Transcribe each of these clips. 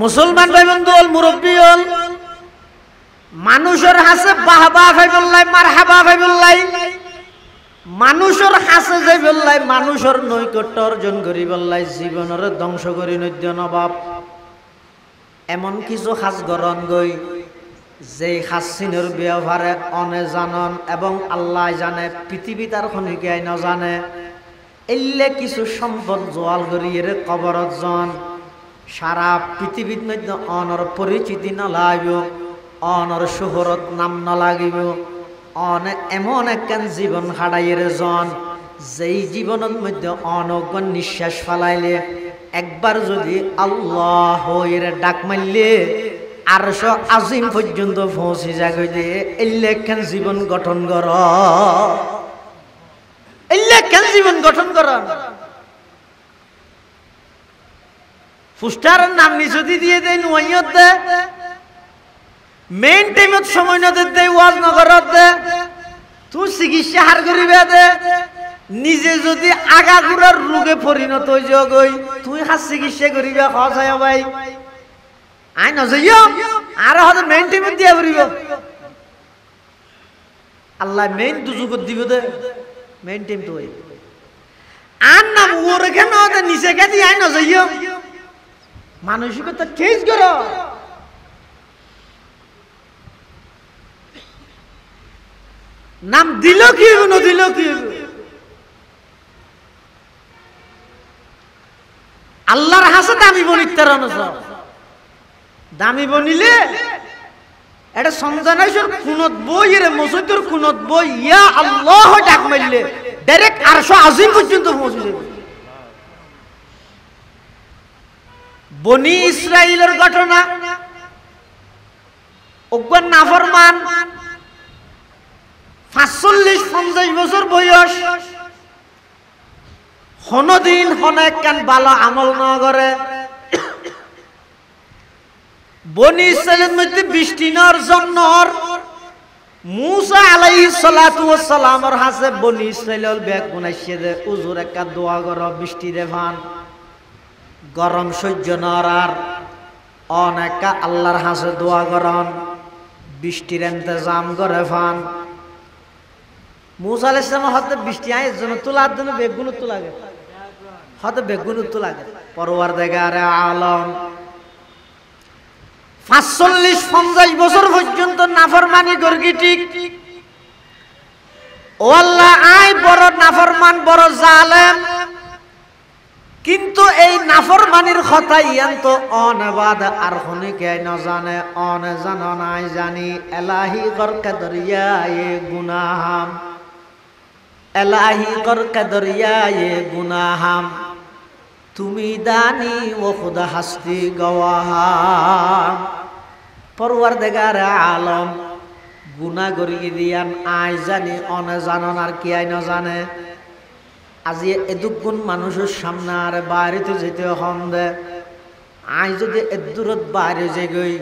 মুসলমান ভাই বন্ধু হল মুরব্বী হল মানুষের হাসে বাহবা ভাই বললাই মারহাবা ভাই বললাই মানুষের হাসে যে বললাই মানুষের নৈকট্য অর্জন করি বললাই জীবনের ধ্বংস করি নদ্য নবাব এমন কিছু হাস গরণ গই যে হাসিনের ব্যবহারে অনে জানন এবং আল্লাহ জানে পৃথিবী তার খনিকায় না জানে এলে কিছু সম্পদ জোয়াল করিয়ে কবরত জন সারা পৃথিবীর মধ্যে অনর পরিচিতি না লাগিব অনর শহরত নাম না লাগিব অনে এমন একখান জীবন হারাইয়ের জন যেই জীবনের মধ্যে অনগণ নিঃশ্বাস ফালাইলে একবার যদি আল্লাহ এর ডাক মারলে আরশ আজিম পর্যন্ত পৌঁছে যাবে এলে একখান জীবন গঠন কর এলে একখান জীবন গঠন কর ফুস্টারের নাম নিচুতি দিয়ে দেয় নুয়াইয়ত দে মেইন টাইমত সময় না দে ওয়াজ নগরত দে তুই চিকিৎসা হার করিবে দে নিজে যদি আগাগুড়ার রোগে পরিণত হয়ে যাও গই তুই হাত চিকিৎসা করিবে খাওয়া ভাই আই নজাইও আর হয়তো মেইন টাইমত দিয়া করিব আল্লাহ মেইন দুজুগত দিব দে মেইন টাইম তো আর না ওরে কেন নিচে কে দিয়ে আই নজাইও মানসিকতা চেঞ্জ করো নাম দিল কি দিল কি আল্লাহর হাসে দামি বনিতার দামি বনিলে এটা সঞ্জনাইশ্বর খুনত বই এর মসজিদের খুনত বই ইয়া আল্লাহ ডাক মারলে ডাইরেক্ট আরশ আজিম পর্যন্ত পৌঁছে যাবে বনি ইসরাইলের ঘটনা ওগন নাফরমান ৪৫-৫০ বছর বয়স হনদিন হনেক কান ভালো আমল না করে বনি ইসরাইলের মধ্যে বৃষ্টি নর জন্য মুসা আলাইহিস সালাতু ওয়াস সালামের হাতে বনি ইসরাইলের ব্যাগ গুনাইছে দে হুজুর একটা দোয়া করো বৃষ্টি দে ভান গরম সহ্য নরার অনেকা আল্লাহর হাসে দোয়া করন বৃষ্টির ইন্তজাম করে ফান মুসা আলাইহিস সালাম হতে বৃষ্টি আয়ের জন্য তোলার জন্য বেগুন তো লাগে হতে বেগুন তো লাগে পরওয়ারদিগারে আলম ৪৫-৫০ বছর পর্যন্ত নাফরমানি গর্গি ঠিক ও আল্লাহ আই বড় নাফরমান বড় জালেম কিন্তু এই নাফরমানির কথা ইয়ান তো অনবাদ আর হনিকে না জানে অন জানো নাই জানি এলাহি করকে দরিয়ায়ে গুনাহাম এলাহি করকে দরিয়ায়ে গুনাহাম তুমি দানি ও খুদা হাস্তি গওয়াহাম পরওয়ারদিগারে আলম গুনাহ করি দিয়ান আই জানি অন জানো আর কি আই না জানে আজি এদুগুণ মানুষের সামনে আর বাইরেতে যেতে হন দে আই যদি এদূরত বাইরে যে গই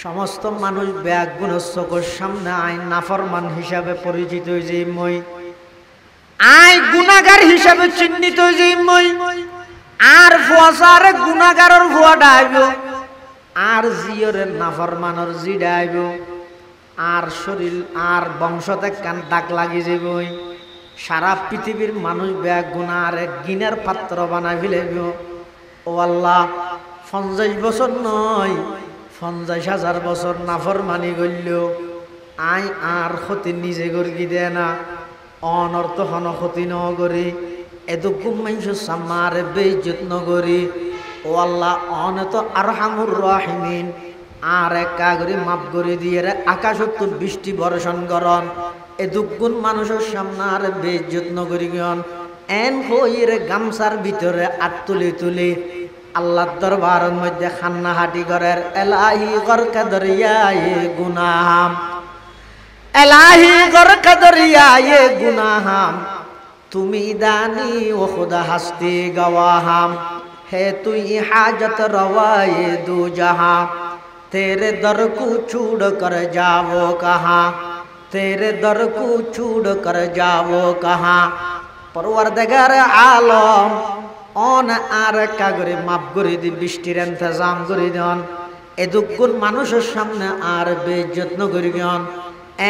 সমস্ত মানুষ ব্যাগুণ চোখের সামনে আই নাফরমান হিসাবে পরিচিত যে মই আই গুনাহগার হিসাবে চিহ্নিত যে মই আর ফুয়াসার গুনাহগারের ফুয়া ডাইব আর জিয়রের নাফরমানের জি ডাইব আর শরীর আর বংশতে কান দাগ লাগি যাবই সারা পৃথিবীর মানুষ ব্যাগ গুনার গিনার পাত্র বানাই ফেলব ও আল্লাহ ৫০ বছর নয় ৫০,০০০ বছর নাফরমানি করল আই আর ক্ষতি নিজে করি দে না অনর্থ হন ক্ষতি ন করি এদুকুম মানুষ সামার বেইজ্জত নগরি ও আল্লাহ অনত আরহামুর রাহিমিন আর একা করে মাফ করে দিয়ে আকাশত্ব বৃষ্টি বর্ষণ করন এদুগুণ মানুষের সামনে আর বেইজ্জত নগরি গন এন হইরে গামছার ভিতরে আত তুলি তুলি আল্লাহর দরবারের মধ্যে খান্নাহাটি করের এলাহি গরকা দরিয়ায়ে গুনাহাম এলাহি গরকা দরিয়ায়ে গুনাহাম তুমি দানি ও খুদা হাস্তি গওয়াহাম হে তুই হাজত রওয়ায়ে দু জাহাं तेरे दर को छोड़ कर जाओ कहाँ तेरे दर को छोड़ कर जाओ कहाँ परवरदिगार आलम অন আর কাগরে মাপ করে দি বৃষ্টির ইন্তজাম করে দেন এদুকুন মানুষের সামনে আর বেযত্ন করি গন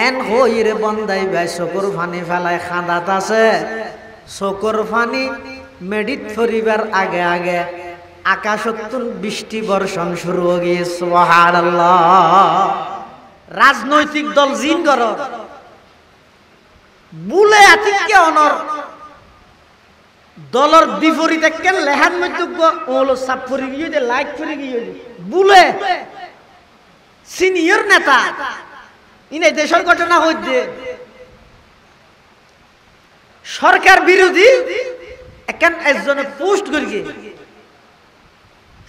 এন হইরে বন্দাই ভাই চকুর ফানি ফেলায় খাঁদাত আছে চকুর ফানি মেডিট ফরিবার আগে আগে আকাশতুন বৃষ্টি বর্ষণ শুরু হয়ে গিয়ে সুবহানাল্লাহ। রাজনৈতিক দল জিন কর বুলে আতিকে অনর দলের বিপরীতে কেন লেহান মধ্যজ্ঞ ওলো সাপ ফরি গিয়ে যে লাইক ফরি গিয়ে বুলে সিনিয়র নেতা ইনে দেশের ঘটনা হইতে সরকার বিরোধী এখন একজনে পোস্ট করি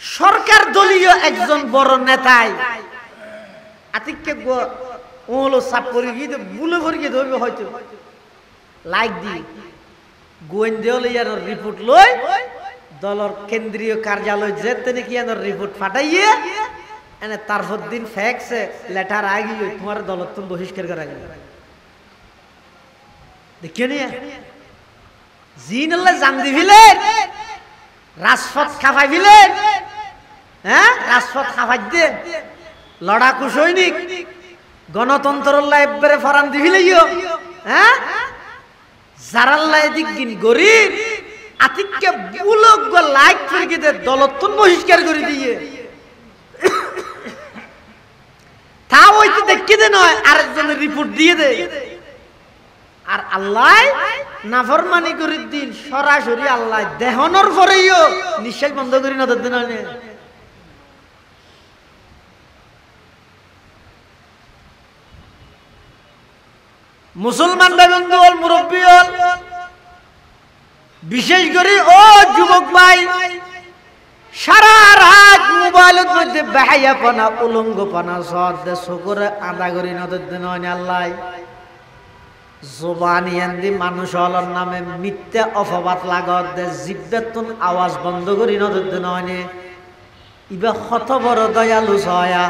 সরকার দলীয় একজন বড় নেতাই আতিকে ওলো সাপ ফরি গিয়ে বুলে ফরি গিয়ে ধরবে হয়তো লাইক দি গোয়েন্দার রিপোর্ট লই দলের কেন্দ্রীয় কার্যালয় যেতে নাকি রিপোর্ট ফাটাইয়ে এনে তারপর দিন ফ্যাক্সে লেটার আগি তোমার দলত তুমি বহিষ্কার করা গেল দেখিও নিয়ে জিন আল্লাহ জান দিবিলেন রাজপথ খাফাই দিলেন হ্যাঁ রাজপথ খাফাই দে লড়াকু সৈনিক গণতন্ত্র একবারে ফরান দিবিলেইও হ্যাঁ জারাল্লাহ দিক দিন গরিব আতিককে বুলক লাইক করে দে দলতন বহিষ্কার করে দিয়ে তা হইতে দেখি দে নয় আরেকজনের রিপোর্ট দিয়ে দে আর আল্লাহ নাফরমানি করে দিন সরাসরি আল্লাহ দেহনর পরেও নিঃশ্বাস বন্ধ করি না দিন মুসলমান বন্ধু হল মুরব্বী হল বিশেষ করে ও যুবক ভাই সারা রাত মোবাইলের মধ্যে বেহায়াপনা উলঙ্গপনা সদ চকুরে আদা করি নদের দিন আল্লাহ জবানি আন্দি মানুষ হলর নামে মিথ্যা অপবাদ লাগত দে জিব্বেতুন আওয়াজ বন্ধ করি নদের দিন ইবা কত বড় দয়ালু ছয়া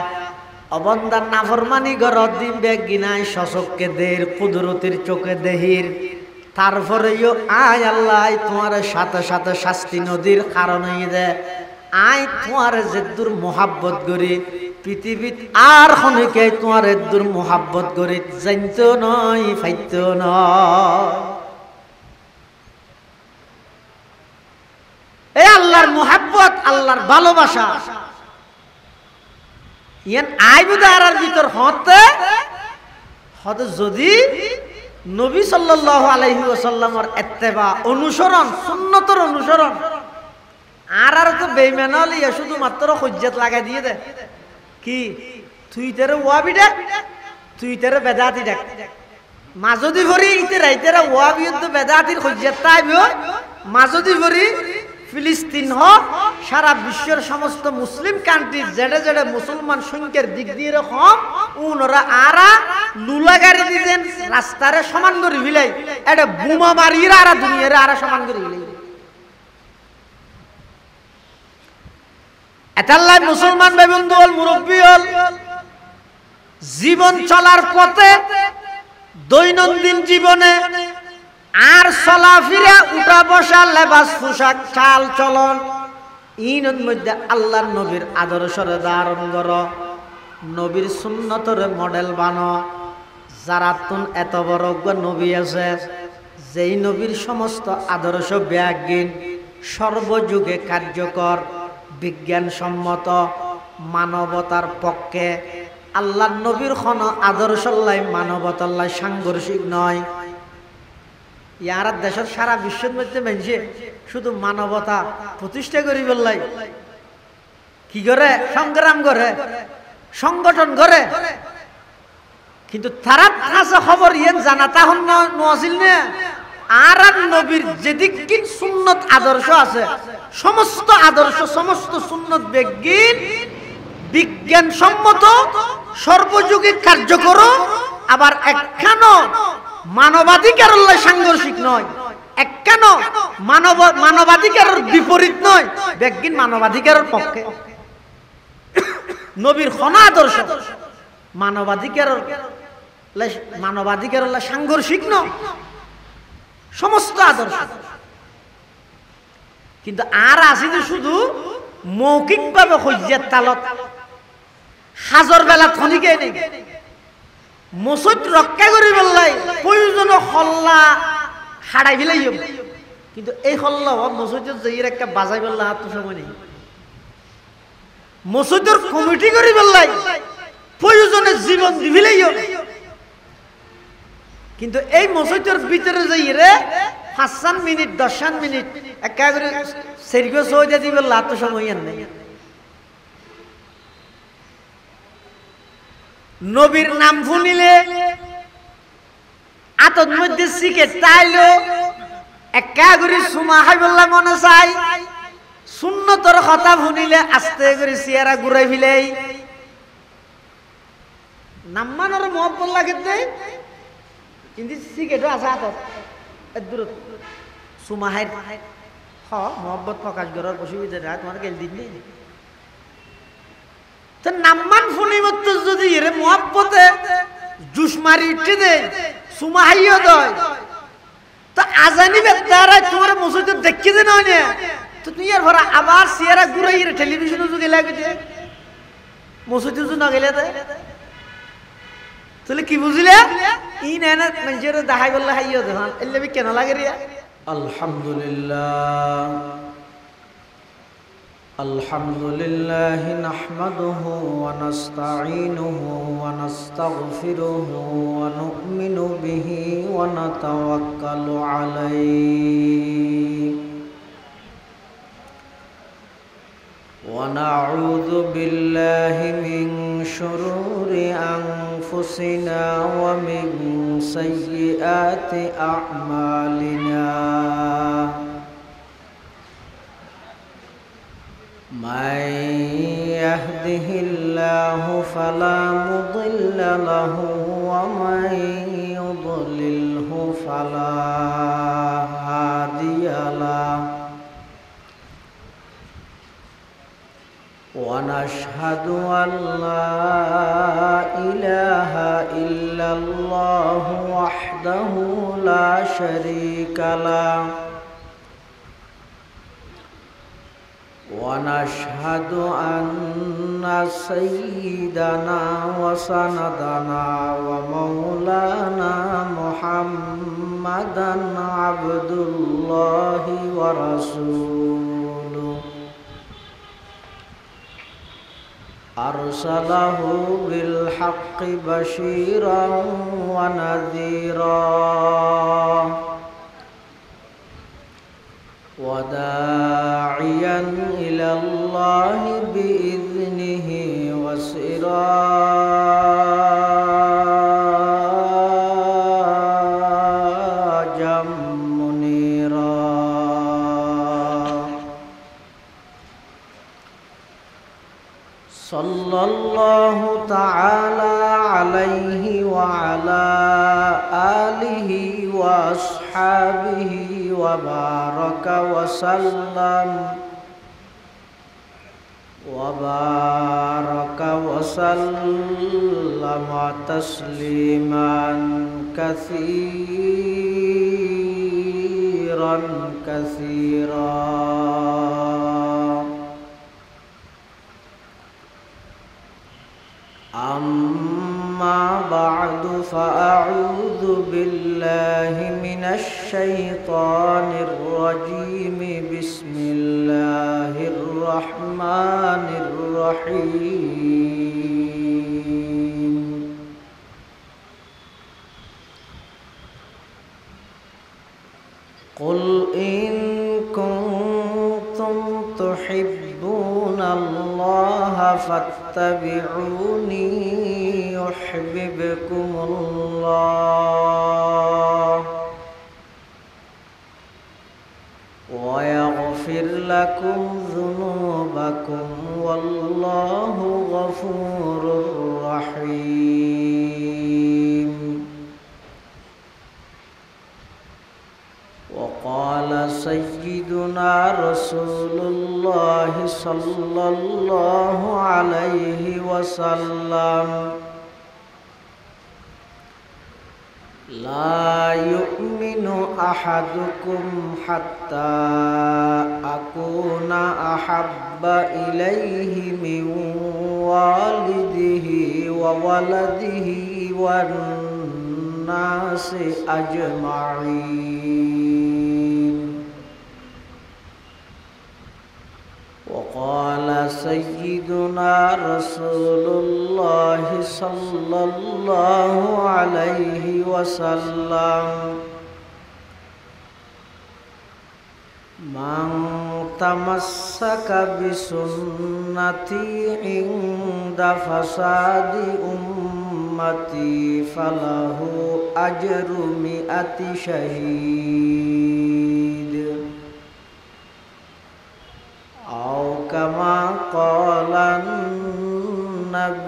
অবন্দার নাফরমানি গরত দিন বেগিনাই সচককে দের কুদরতির চোখে দেহির তারপরেও আয় আল্লাহ তোমার সাথে সাথে শাস্তি নদীর কারণ হয়ে দে আয় তোমার যেদুর মোহাব্বত করি পৃথিবীত আর খনিকে তোমার এদুর মোহাব্বত করি জানতো নয় ফাইতো নয় এই আল্লাহর মোহাব্বত আল্লাহর ভালোবাসা ইয়ান আইবুদারার ভিতর হতে যদি নবী সাল্লাল্লাহু আলাইহি ওয়াসাল্লামের ইত্তেবা অনুসরণ সুন্নতের অনুসরণ আর তো বেঈমান হলে শুধুমাত্র হুজ্জত লাগাই দিয়ে দে কি তুই তেরে ওয়াবি ডাক তুই তেরে বেদাতি ডাক মাজদি ভরি ইতে রাইতেরা ওয়াবিয়ত বেদাতির হুজ্জত তাইবো মাজদি ভরি ফিলিস্তিন হোক সারা বিশ্বের সমস্ত মুসলিম কান্ট্রি যেটা যেটা মুসলমান সংখ্যার দিক দিয়ে রকম ওনারা আরা লুলা গাড়ি দিতেন রাস্তারে সমান করে ভিলাই এটা বোমা মারিয়ে আরা দুনিয়ারে আরা সমান করে ভিলাই এতাল্লাই মুসলমান ভাই বন্ধু হল মুরব্বী হল জীবন চলার পথে দৈনন্দিন জীবনে আর চলাফিরা উঠা বসা লেবাস পোশাক চাল চলন ইনের মধ্যে আল্লাহর নবীর আদর্শরে ধারণ কর নবীর সুন্নতরে মডেল বানো যারা তুন এত বড় নবী আছে যেই নবীর সমস্ত আদর্শ ব্যাগিন সর্বযুগে কার্যকর বিজ্ঞানসম্মত মানবতার পক্ষে আল্লাহর নবীর কোন আদর্শল্লাই মানবতাল্লাই সাংঘর্ষিক নয় ইয়ার দেশের সারা বিশ্বের মধ্যে মানছে শুধু মানবতা প্রতিষ্ঠা করি বললাই কি করে সংগ্রাম করে সংগঠন করে কিন্তু তারা কাছে খবর ইয়েন জানা তখন নছিল না আর নবীর যেদিক সুন্নত আদর্শ আছে সমস্ত আদর্শ সমস্ত সুন্নত বিজ্ঞান সম্মত সর্বযুগিক কার্যকর আবার একখানো মানবাধিকার সাংঘর্ষিক নয় একখান মানবাধিকারের বিপরীত নয় বিজ্ঞান মানবাধিকারের পক্ষে নবীর কোন আদর্শ মানবাধিকার সাংঘর্ষিক নয় সমস্ত আদর্শ কিন্তু আর আছে যে শুধু মৌখিকভাবে হইয়ার তালত হাজর বেলা থনিকে নেই মসজিদ রক্ষা করি বললাই প্রয়োজন হল্লা হারাই ফেলাই কিন্তু এই হল্লা মসজিদের যাইয়ের একটা বাজাই বললা হাত তো সময় নেই মসজিদের কমিটি করি বললাই প্রয়োজনে জীবন দিবিলাই কিন্তু এই মসজিদের ভিতরে যাইয়ে 5 মিনিট 10 মিনিট একা করে সেরিগো সইদা দিবে লাত সময় নেই নবীর নাম শুনিলে আতর মধ্যে শিখে তাইলো একা করে সুমা হাইবল্লা মনে চাই সুন্নতর কথা শুনিলে আস্তে করে চেহারা ঘুরাই ফেলাই নাম্মানোর মহব্বত লাগে কিন্তু শিখেটো আছে হাতত দূরত সুমাহাই মহব্বত প্রকাশ করার অসুবিধা নাই তোমার গেল দিন নেই তো নাম্মান ফুনিমত যদি এরে মহব্বতে জুস মারি উঠে দে সুমাহাইও দয় তো আজানি বেতারা তোমার মসজিদে দেখি দে নয় তো তুই আর ভরা আবার চেহারা ঘুরাই টেলিভিশনে যদি লাগে দে মসজিদে যদি না গেলে তাহলে কি বুঝলে ই না নিজের দেখাই বললে হাইও দেখান এলে কেন লাগে রিয়া আলহামদুলিল্লাহ আলহামদুলিল্লাহ নাহমাদুহু ওয়া নাস্তাঈনুহু ওয়া নাস্তাগফিরুহু ওয়া নু'মিনু বিহি ওয়া নাতাওয়াক্কালু আলাইহি ونعوذ بالله من شرور أنفسنا ومن سيئات أعمالنا من يهده الله فلا مضل له ومن يضلله فلا هادي له ونشهد أن لا إله إلا الله وحده لا شريك له ونشهد أن سيدنا وسندنا ومولانا محمدا عبد الله ورسوله أرسله بالحق بشيرا ونذيرا وداعيا إلى الله بإذنه وسراجا منيرا صلى الله تعالى عليه وعلى آله وأصحابه وبارك وسلم تسليما كثيرا كثيرا أما بعد فأعوذ بالله من الشيطان الرجيم بسم الله الرحمن الرحيم قل إن كنتم تحبون الله فاتبعوني يحببكم الله ويغفر لكم ذنوبكم والله غفور رحيم وقال سيدنا رسول الله صلى الله عليه وسلم لا يؤمن أحدكم حتى أكون أحب إليه من والده وولده والناس أجمعين. وقال سيدنا رسول الله صلى الله عليه وسلم: من تمسك بسنتي عند فساد أمتي فله أجر 100 شهيد، أو كما قال النبي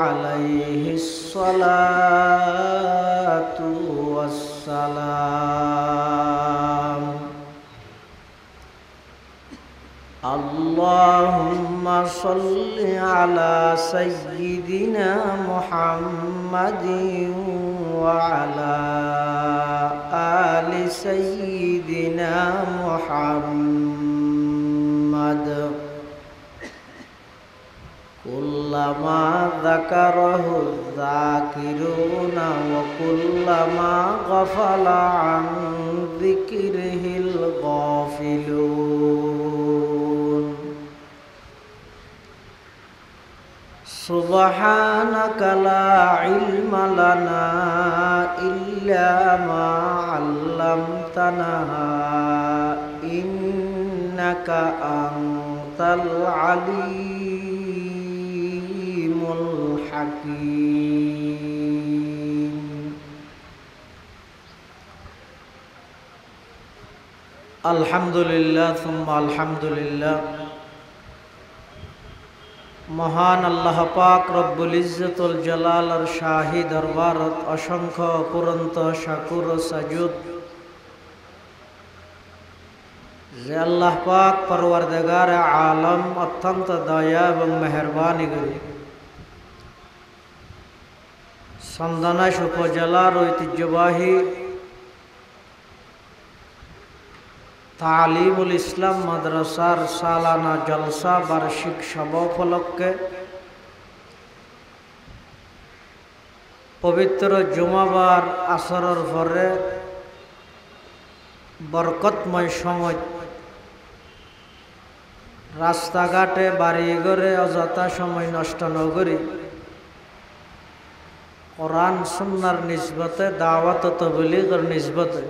عليه الصلاة والسلام. اللهم صل على سيدنا محمد وعلى آل سيدنا محمد كلما ذكره الذاكرون وكلما غفل عن ذكره الغافلون. سبحانك لا علم لنا إلا ما علمتنا إنك أنت العليم الحكيم. الحمد لله ثم الحمد لله. মহান আল্লাহ পাক রব্বুল ইজ্জতুল জালালের শাহী দরবারত অসংখ্য অপুরন্ত শাকুর ও সাজুদ যে আল্লাহ পাক পরওয়ারদিগার আলম অত্যন্ত দয়া এবং মেহেরবানি করে সন্দানাশ উপজেলার ঐতিহ্যবাহী তালিমুল ইসলাম মাদ্রাসার সালানা জলসা বার্ষিক সভা উপলক্ষে পবিত্র জুমাবার আসরের পরে বরকতময় সময় রাস্তাঘাটে বাড়ি ঘরে অযথা সময় নষ্ট নগরী কোরআন সুন্নাহর নিসবতে দাওয়াত ও তাবলীগের নিসবতে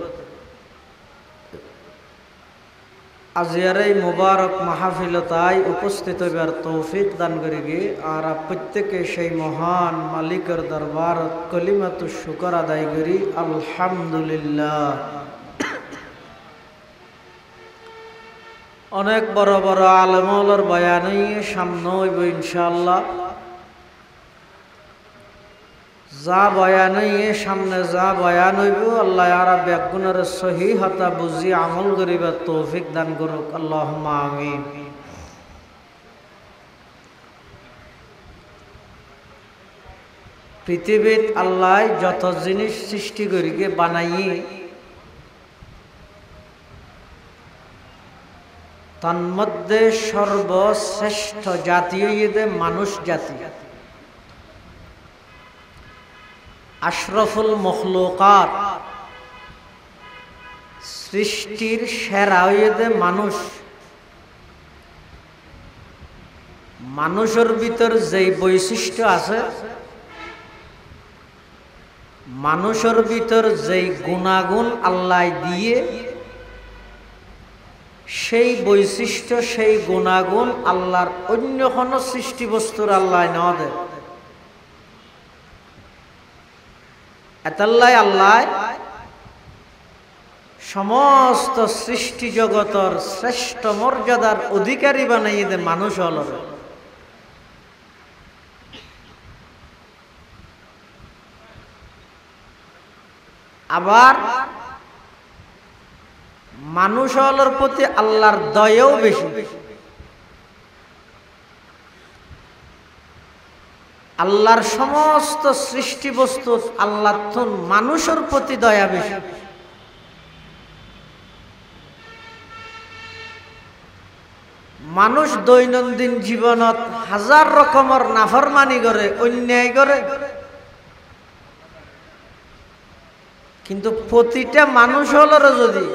আজিয়ার এই মুবারক মাহফিলতায় উপস্থিত হবার তৌফিক দান করি গিয়ে আর প্রত্যেকে সেই মহান মালিকের দরবার কলিমাতুশ শুকর আদায় করি আলহামদুলিল্লাহ। অনেক বড় বড় আলেমওয়ালার বয়ানই সামনে হইব ইনশাআল্লাহ। যা বয়ানই সামনে যা বয়ান হইব আল্লাহ আর ব্যাগুণের সহি হতা বুঝি আমল করিবার তৌফিক দান করুক আল্লাহুম্মা আমিন। পৃথিবীত আল্লাহ যত জিনিস সৃষ্টি করিকে বানাইয়ে তন্মধ্যে সর্বশ্রেষ্ঠ জাতীয় মানুষ জাতি, আশরাফুল মখলুকাত, সৃষ্টির সেরা মানুষ। মানুষের ভিতর যেই বৈশিষ্ট্য আছে, মানুষের ভিতর যেই গুণাগুণ আল্লাহ দিয়ে সেই বৈশিষ্ট্য সেই গুণাগুণ আল্লাহর অন্য কোনো সৃষ্টি বস্তুর আল্লাহ না দেয়। এতাল্লাই আল্লাহ সমস্ত সৃষ্টি জগতের শ্রেষ্ঠ মর্যাদার অধিকারী বানাইয়ে দে মানুষ হল। আবার মানুষ হলের প্রতি আল্লাহর দয়াও বেশি। আল্লাহর সমস্ত সৃষ্টি বস্তু আল্লাহ তুন মানুষের প্রতি দয়া বেশি। মানুষ দৈনন্দিন জীবনত হাজার রকমের নাফরমানি করে, অন্যায় করে, কিন্তু প্রতিটা মানুষ হলো যদি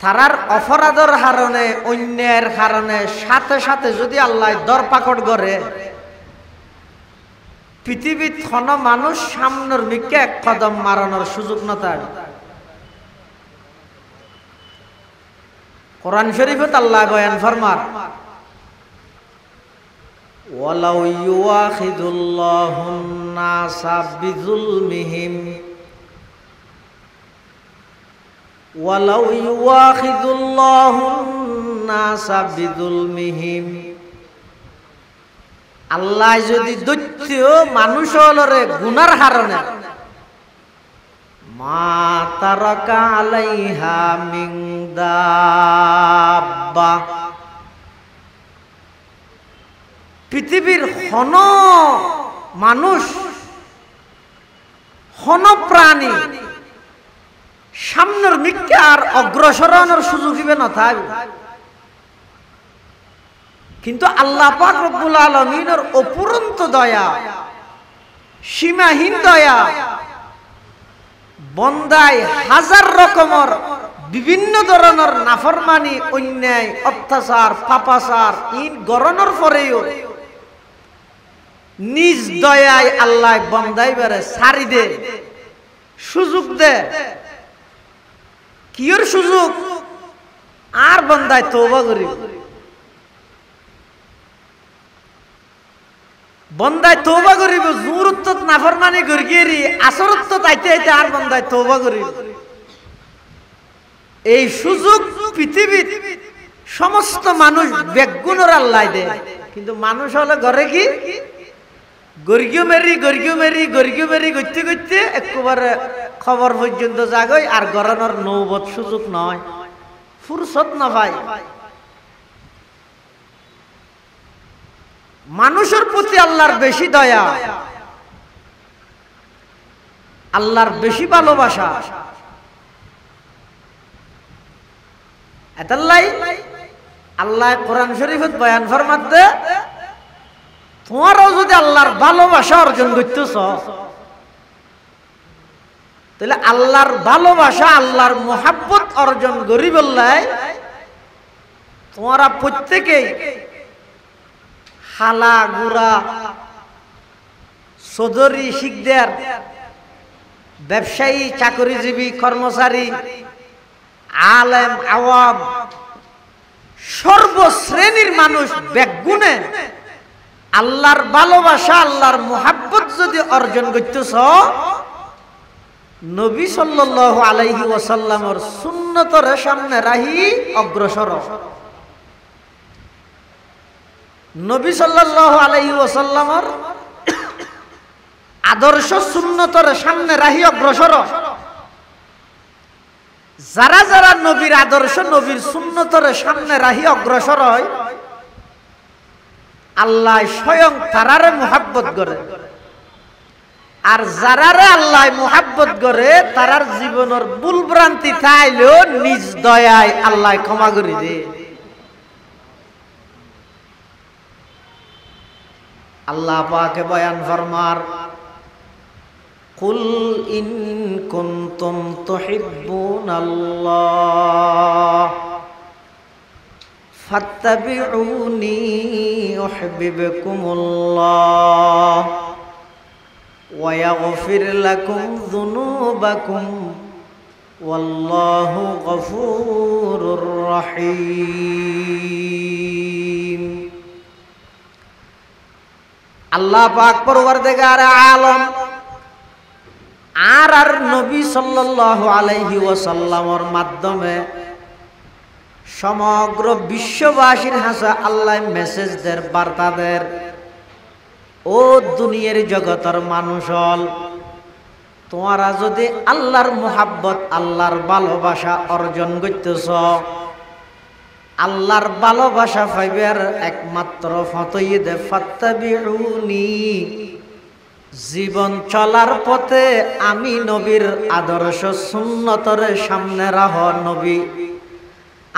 তারার অপরাধের কারণে অন্যায়ের কারণে সাথে সাথে যদি আল্লাহ দরপাকড় করে, পৃথিবীর কোনো মানুষ সামনের দিকে এক কদম মারানোর সুযোগ না তার। কোরআন শরীফে আল্লাহ বয়ান ফরমান, ওয়ালাউ ইউআখিদুল্লাহুন নাসা বিযুলমিহিম ওয়ালাউ ইউআখিদুল্লাহুন নাসা বিযুলমিহিম, আল্লাহ যদি দৈত্য মানুষ হলরে গুনার কারণে মা তারাকা আলাইহা মিন দাব্বা, পৃথিবীর হন মানুষ হন প্রাণী সামনের মিথ্যে আর অগ্রসরণের সুযোগ দিবে না থাক। কিন্তু আল্লাহ পাক রব্বুল আলামিনের অপুরন্ত দয়া, সীমাহীন দয়া, বন্দায় হাজার রকমের বিভিন্ন ধরনের নাফরমানি, অন্যায়, অত্যাচার, পাপাচার ইন গরনের পরেও নিজ দয়ায় আল্লাহ বন্দাই বেড়ে সারি দে, সুযোগ দে। কিয়র সুযোগ? আর বন্দায় তওবা করি, বন্দায় তওবা করিব, জুরুত নাফরমানি গরগিরি আসরত তাইতে আইতে আর বন্দায় তওবা করিব। এই সুযোগ পৃথিবীর সমস্ত মানুষ বেগুনের আল্লাহ দেয়, কিন্তু মানুষ হলে ঘরে কি গর্গিও মেরি করতে করতে একেবারে খবর পর্যন্ত জাগই আর গরানোর নৌবত সুযোগ নয়, ফুরসত না ভাই। মানুষের প্রতি আল্লাহর বেশি দয়া, আল্লাহর বেশি ভালোবাসা। এতাল্লাই আল্লাহ কোরআন শরীফত বয়ান ফরমাতে, তোমারও যদি আল্লাহর ভালোবাসা অর্জন করতেছ, তাহলে আল্লাহর ভালোবাসা আল্লাহর মুহাব্বত অর্জন করি বললাই তোমরা প্রত্যেকেই হালা গুড়া, চৌধুরী, শিকদার, ব্যবসায়ী, চাকরিজীবী, কর্মচারী, আলেম, আওয়াম, সর্বশ্রেণীর মানুষ বেগুনে আল্লাহর ভালোবাসা আল্লাহর মুহাব্বত যদি অর্জন করতেছ, নবী সাল্লাল্লাহু আলাইহি ওয়াসাল্লামের সুন্নতের সামনে রাহি অগ্রসর। নবী সাল্লাল্লাহু আলাইহি ওয়াসাল্লামের আদর্শ সুন্নতের সামনে রাহি অগ্রসর। যারা যারা নবীর আদর্শ নবীর সুন্নতের সামনে রাহি অগ্রসর হয়, আল্লাহ স্বয়ং তারারে মুহাব্বত করে। আর যারারে আল্লাহ মুহাব্বত করে তারার জীবনের ভুল ভ্রান্তি থাইলেও নিজ দয়ায় আল্লাহ ক্ষমা করে দে। আল্লাহ পাকে বয়ান ফরমার, কুল ইন কুনতুম তুহিব্বুনাল্লাহ ফাত্তাবিউনি ইউহিব্বুকুমুল্লাহ ওয়া ইয়াগফির লাকুম যুনুবাকুম ওয়াল্লাহু গফুরুর রহিম। আল্লাহ পাক পরওয়ারদিগার আলম আর নবী সাল্লাল্লাহু আলাইহি ওয়াসাল্লামের মাধ্যমে সমগ্র বিশ্ববাসীর হাসা আল্লাহ মেসেজ দের, বার্তা দের, ও দুনিয়ার জগতের মানুষ হল, তোমরা যদি আল্লাহর মুহাব্বত আল্লাহর ভালোবাসা অর্জন করতেছ, আল্লাহর ভালোবাসা পাইবার একমাত্র পথই দে ফাত্তাবিউনি। জীবন চলার পথে আমি নবীর আদর্শ সুন্নতর সামনে রাহ। নবী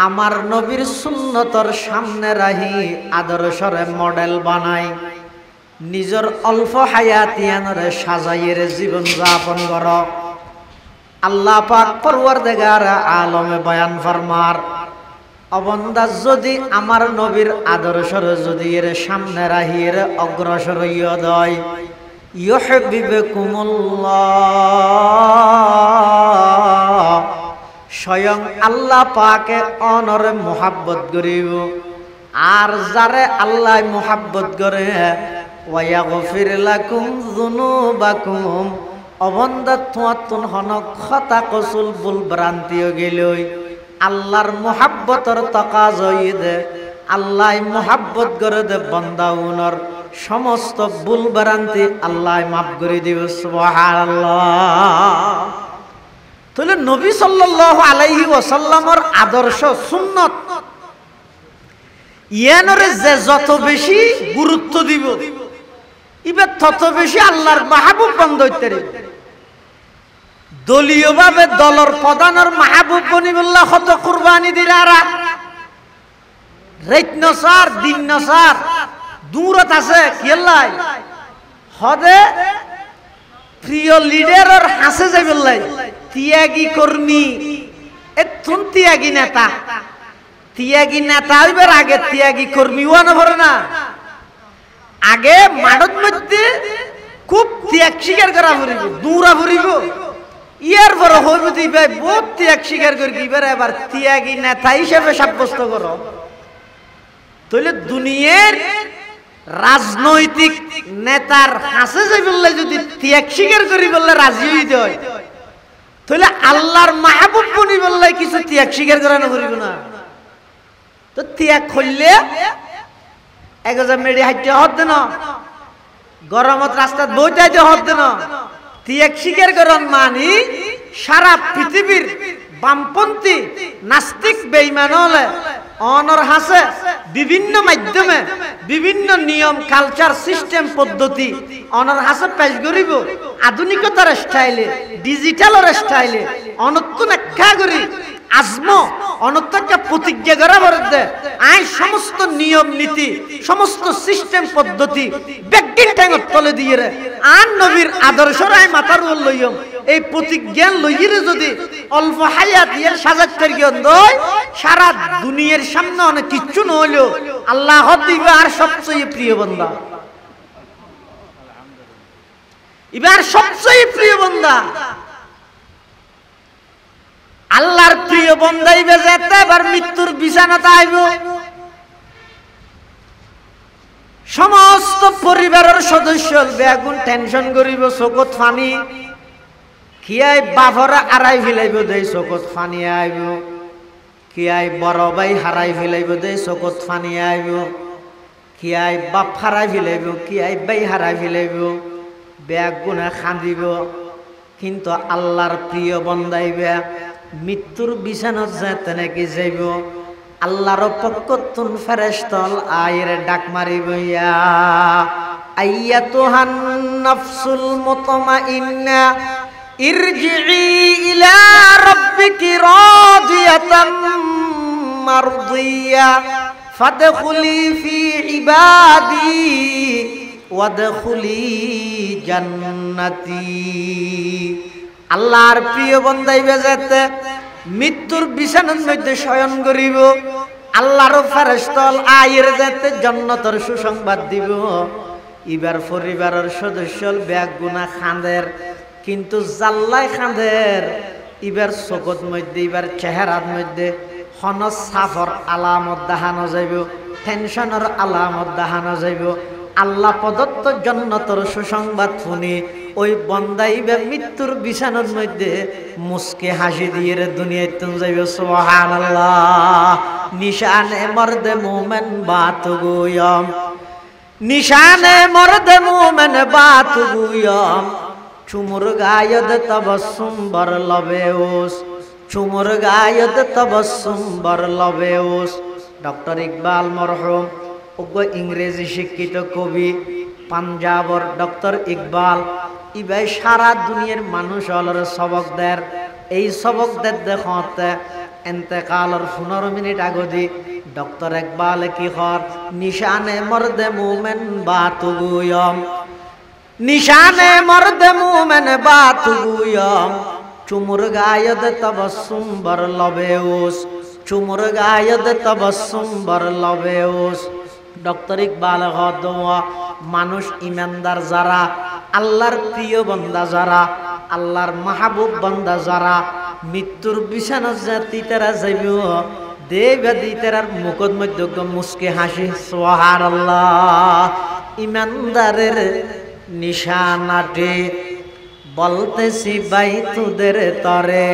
আমার নবীর সুন্নতর সামনে রাহি আদর্শরে মডেল বানাই নিজের অল্প হায়াতিয়ানরে সাজাইয়ের জীবন যাপন কর। আল্লাহ পাক পরওয়ারদিগার আলমে বয়ান ফরমার, অবন্দা যদি আমার নবীর আদর্শর যদি এর সামনে রাহির অগ্রসর হইয়া দয় ইউহিব্বুকুমুল্লাহ, স্বয়ং আল্লাহ পাকে অনরে মুহাব্বত করিব। আর যারে আল্লাহ মুহাব্বত করে ওয়ায়াগফির লাকুম যুনুবাকুম, অবন্দা তোমাতুন হনক খতা কসুল ভুল ভ্রান্তিও গেলই আল্লাহর মুহাব্বতর তাকাজই দে আল্লাহ মুহাব্বত করে দে বান্দাউনর সমস্ত ভুল ভ্রান্তি আল্লাহ মাফ করে দিবে। সুবহানাল্লাহ। তাহলে নবী সাল্লাল্লাহু আলাইহি ওয়াসাল্লামর আদর্শ সুন্নত ইয়ানরে যে যত বেশি গুরুত্ব দিব ইবার তত বেশি আল্লাহর মাহবুব বান্দা হইতে পারে। দলীয়ভাবে দলর প্রধানের মাহবুব বনিবুল্লাহ কত কুরবানি দিলারা রাত নসার দিন নসার দূরত আছে কেলাই হদে প্রিয় লিডারের হাসে যাইবলাই ত্যাগী কর্মী এতুন ত্যাগী নেতা। ত্যাগী নেতা হইবার আগে ত্যাগী কর্মী ওয়ানো ভরে না। আগে মাঠত মধ্যে খুব ত্যাগ স্বীকার করা ফুরিব দূরা ফুরিব ইয়ার পর হইব দিবে বহুত ত্যাগ স্বীকার করি এবার এবার ত্যাগী নেতা হিসেবে সাব্যস্ত করো। তাহলে দুনিয়ার রাজনৈতিক নেতার হাসে যে বললে যদি ত্যাগ স্বীকার করি বললে রাজি হইতে হয়, তাহলে আল্লাহর মাহবুব বনি বললে কিছু ত্যাগ স্বীকার করানো করিব না। তো ত্যাগ করলে একজা মেডি হাইটে হত দেন গরমত রাস্তাত বইটাইতে হত দেন ত্যাগ স্বীকার করেন মানি সারা পৃথিবীর বামপন্থী নাস্তিক বেঈমান হলে অনর হাসে বিভিন্ন মাধ্যমে বিভিন্ন নিয়ম কালচার সিস্টেম পদ্ধতি অনর হাসে পেশ করিব আধুনিকতার স্টাইলে ডিজিটালের স্টাইলে অনতুন একটা করি আজম অনত্যকে প্রতিজ্ঞা করা বলতে আই সমস্ত নিয়ম নীতি সমস্ত সিস্টেম পদ্ধতি ব্যক্তির ঠ্যাঙত তলে দিয়ে রে আর নবীর আদর্শ রায় মাথার উপর লইম এই প্রতিজ্ঞা লইরে যদি অল্প হায়াত ইয়ের সাজাত করিয়ন দয় সারা দুনিয়ার সামনে অনেক কিচ্ছু নহলেও আল্লাহ দিবে আর সবচেয়ে প্রিয় বান্দা। এবার সবচেয়ে প্রিয় বান্দা আল্লাহর প্রিয় বন্দাইবে যেতে এবার মৃত্যুর বিছানাতে আইব সমস্ত পরিবারের সদস্য বেগুন টেনশন করিব চোখত ফানি কিয়াই বাপরা আড়াই ফেলাইব দেই চোখত ফানি আইব কিয়াই বড় ভাই হারাই ফেলাইব দেই চোখত ফানি আইব কিয়াই বাপ হারাই ফেলাইব কিয়াই ভাই হারাই ফেলাইব বেগুনে খান্দিব। কিন্তু আল্লাহর প্রিয় বন্দাইবে মৃত্যুর বিছানাত যেতে নাকি যাইব আল্লাহর পক্ষতুন ফেরেশতল আয়ের ডাক মারিব ইয়া আইয়াতুহান নাফসুল মুতমাইন্না ইরজিই ইলা রাব্বিকি রাদিয়াতাম মারদিয়া ফাদখুলি ফি ইবাদি ওয়াদখুলি জান্নাতি। আল্লাহর প্রিয় বন্দাইবে যেতে মৃত্যুর বিছানার মধ্যে শয়ন করিব আল্লাহর ফেরেশতল আয়ের যেতে জান্নাতের সুসংবাদ দিব। এবার পরিবারের সদস্য ব্যাগ গুনা খাঁদের কিন্তু জাল্লাই খাঁদের এবার চোখত মধ্যে এবার চেহারার মধ্যে হন সাফর আলামত দেখানো যাইব টেনশনের আলামত দেখানো যাইব। আল্লাহ প্রদত্ত জান্নাতের সুসংবাদ শুনি ওই বন্দাইবে মৃত্যুর বিছানার মধ্যে মুস্কে হাসি দিয়ে দুনিয়ায় তুম যাইবে। সুবহানাল্লাহ। নিশানে মর্দে মুমিন বাত গুয়ম নিশানে মর্দে মুমিন বাত গুয়ম চুমুর গায়দ তবসুম বর লবে ওস চুমুর গায়দ তবসুম বর লবে ওস ডক্টর ইকবাল মরহুম ইংরেজি শিক্ষিত কবি পাঞ্জাবর ডক্টর ইকবাল ইবাই সারা দুনিয়ার মানুষ হলর সবক দের এই সবক দের দেখতে এতেকালর 15 মিনিট আগদি ডক্টর ইকবাল কি হর নিশানে মর্দে মুমেন বাতুগুয়ম নিশানে মর্দে মুমেন বাতুগুয়ম চুমুর গায়দ তবসুম বর লবেউস চুমুর গায়দ তবসুম বর লবেউস ডক্টর ইকবাল হদওয়া মানুষ ইমানদার যারা আল্লাহর প্রিয় বান্দা যারা আল্লাহর মাহবুব বান্দা যারা মৃত্যুর বিছানা জাতি তারা যাইব দেবাদি তারার মুখত মধ্য মুস্কে হাসি সুবহানাল্লাহ ইমানদারের নিশানাটি বলতেছি ভাই তোদের তরে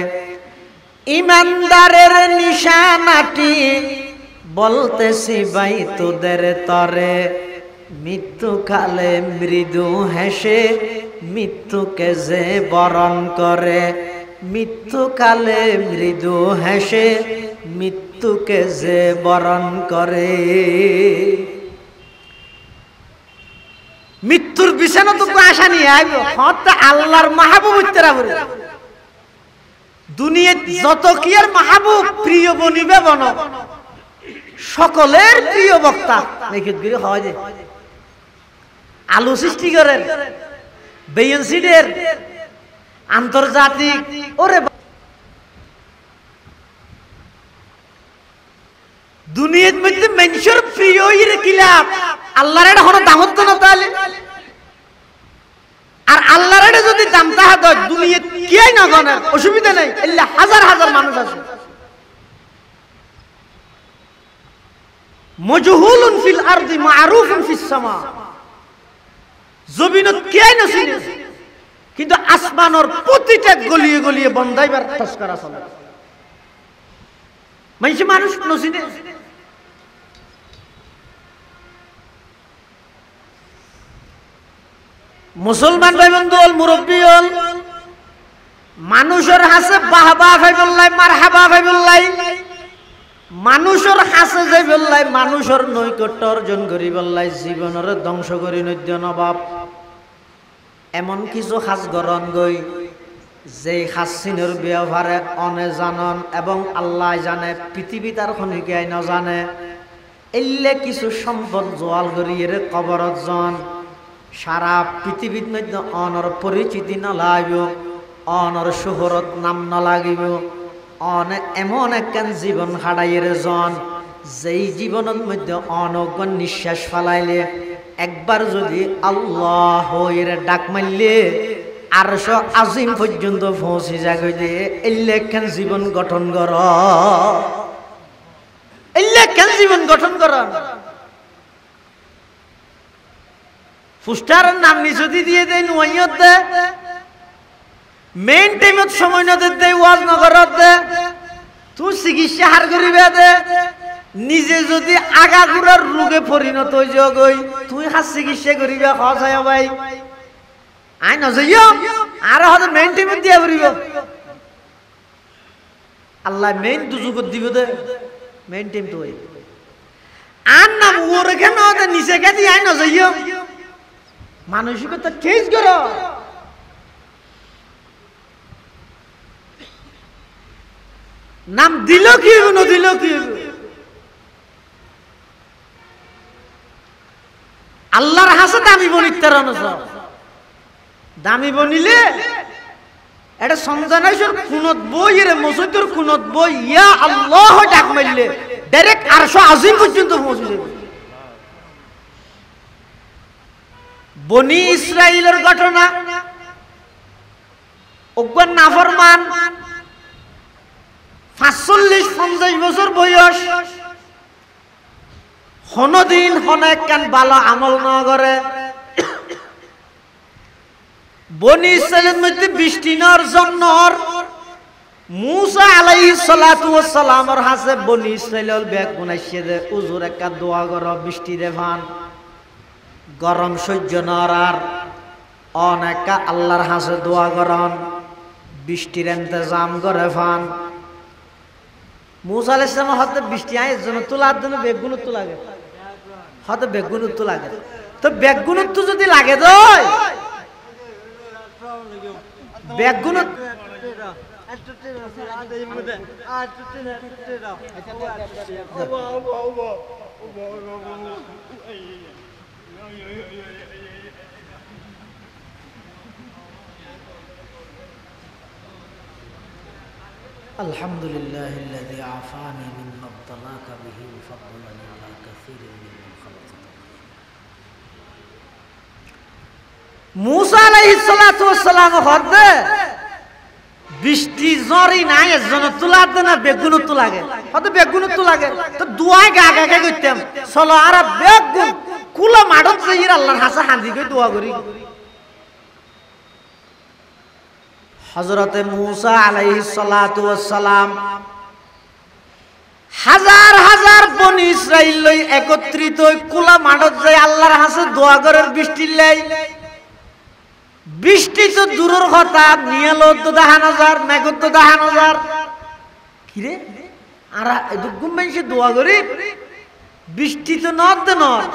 ইমানদারের নিশানাটি বলতেছি ভাই তোদের তরে মৃত্যুকালে মৃদু হেসে মৃত্যুকে যে বরণ করে মৃত্যুকালে মৃদু হেসে মৃত্যুকে যে বরণ করে মৃত্যুর বিছানা তো আশা নিয়ে আইব হতে আল্লাহর মাহবুব উত্তরা বলে দুনিয়ার যত কি আর মাহবুব প্রিয় বনিবে বন সকলের প্রিয় বক্তা নিখিতগিরি হয় যে আলু সৃষ্টি করেন বেইনসিডের আন্তর্জাতিক ওরে দুনিয়ার মধ্যে মানুষের প্রিয় কিলাপ আল্লাহর এটা হলো দামত না তাহলে আর আল্লাহর এটা যদি দাম তাহা দেয় দুনিয়া কেই না গনে অসুবিধা নেই আল্লাহ হাজার হাজার মানুষ আছে মজহুলুন ফিল আরদি মারুফুন ফিস সামা জমিনত কেই না চিনে কিন্তু আসমানের প্রতিটা গলিয়ে গলিয়ে বন্দাইবার তস্করা চলে মানুষ নচিনে মুসলমান ভাই বন্ধু মুরব্বী হল মানুষের হাসে বাহবা ভাই বললাই মারহাবা ভাই বললাই মানুষের হাসে যাই বললাই মানুষের নৈকট্য অর্জন করি বললাই জীবনের ধ্বংস করি নদ্য নবাব এমন কিছু সাজ গ্রহণ গই যে হাসিনের ব্যবহারে অনে জানন এবং আল্লাহ জানে পৃথিবী তার খনিকায় না জানে এলে কিছু সম্পদ জোয়াল করিয়ে কবরত জন সারা পৃথিবীর মধ্যে অনর পরিচিতি না লাগিব অনর শহরত নাম না লাগিব অন এমন একখান জীবন হারাইয়ের জন যেই জীবনের মধ্যে অনগণ নিঃশ্বাস ফালাইলে একবার যদি আল্লাহ এর ডাক মারলে আরশ আজিম পর্যন্ত পৌঁছে যাবে যে এলেখান জীবন গঠন কর এলেখান জীবন গঠন কর ফুস্টারের নাম নিচুতি দিয়ে দেয় নুয়াইয়ত দে মেইন টাইমত সময় না দে ওয়াজ নগরত দে তুই চিকিৎসা হার করিবে দে নিজে যদি আগাগুড়ার রোগে পরিণত হয়ে যাগই তুই হাত চিকিৎসা করিবে খরচ হয় ভাই আই নজাইও আর হয়তো মেইন টাইমত দিয়া করিব আল্লাহ মেইন দুজুগত দিব দে মেইন টাইম তো আর নাম ওর কেন নিচে কে দিয়ে আই নজাইও মানসিকতা চেঞ্জ করো নাম দিল কি ন দিল কি আল্লাহর হাসে দামি বনিতে দামি বনিলে এটা সঞ্জনাইশর খুনত বই রে মসজিদের খুনত বই ইয়া আল্লাহ ডাক মারলে ডাইরেক্ট আরশ আজিম পর্যন্ত পৌঁছে যাবে বনি ইসরাইলের ঘটনা ওগন নাফরমান 45-50 বছর বয়স হনদিন হনেক কান ভালো আমল না করে বনি ইসরাইলের মধ্যে বৃষ্টি নর জন্য মুসা আলাইহিস সালাতু ওয়াস সালামের হাতে বনি ইসরাইলের ব্যাগ গুনাইছে দে হুজুর একটা দোয়া করো বৃষ্টি দেভান গরম সহ্য নরার অনেক আল্লাহর হাতে দোয়া করন বৃষ্টির ইন্তজাম করে ফান মুসা আলাইহিস সালাম হতে বৃষ্টি আয়ের জন্য তোলার জন্য বেগুন তো লাগে হতে বেগুন তো লাগে তো বেগুন তো যদি লাগে দই বেগুন আলহামদুলিল্লাহিল্লাযী আফানি মিম্মা ইবতালাকা বিহি ওয়া ফাদ্দালানি আলা কাসীরিন মিম্মান খালাক। মুসা আলাইহিস সালাতু ওয়াস সালাম হতে বৃষ্টি জরি নাই এর জন্য তোলার দেনা বেগুন তো লাগে হতে বেগুন তো লাগে তো দুয়ায় গা গা গা করতাম চলো আর বেগুন কুলা মাডত যাইর আল্লাহর হাসা হাঁদি কই দোয়া করি। হযরতে মুসা আলাইহিস সালাতু ওয়াস সালাম হাজার হাজার বনি ইসরাইল লই একত্রিত হই কুলা মাডত যাই আল্লাহর হাসে দোয়া করার বৃষ্টি লাই। বৃষ্টি তো দূরের কথা নিয়েলো তো দেখানো যার মেঘ তো দেখানো যার কিরে আর দুগুম মানুষে দোয়া করি বৃষ্টি তো নদ নদ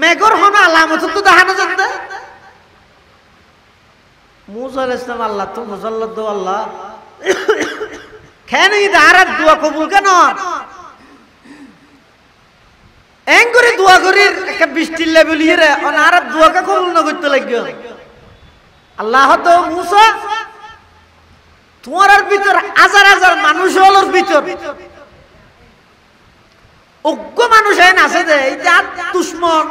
মেঘর হন আলামত তো দেখানো যান না। মুসা আলাইহিস সালাম আল্লাহ তো মুসাল্লাহ দো আল্লাহ কেন এই আর দোয়া কবুল কেন এং করে দোয়া করি একটা বৃষ্টির লেভেল ইয়ে আর দোয়াকে কবুল না করতে লাগবে। আল্লাহ তো মুসা তোমার ভিতর হাজার হাজার মানুষ হলোর ভিতর অজ্ঞ মানুষ হেন আছে দে এই যে দুশ্মন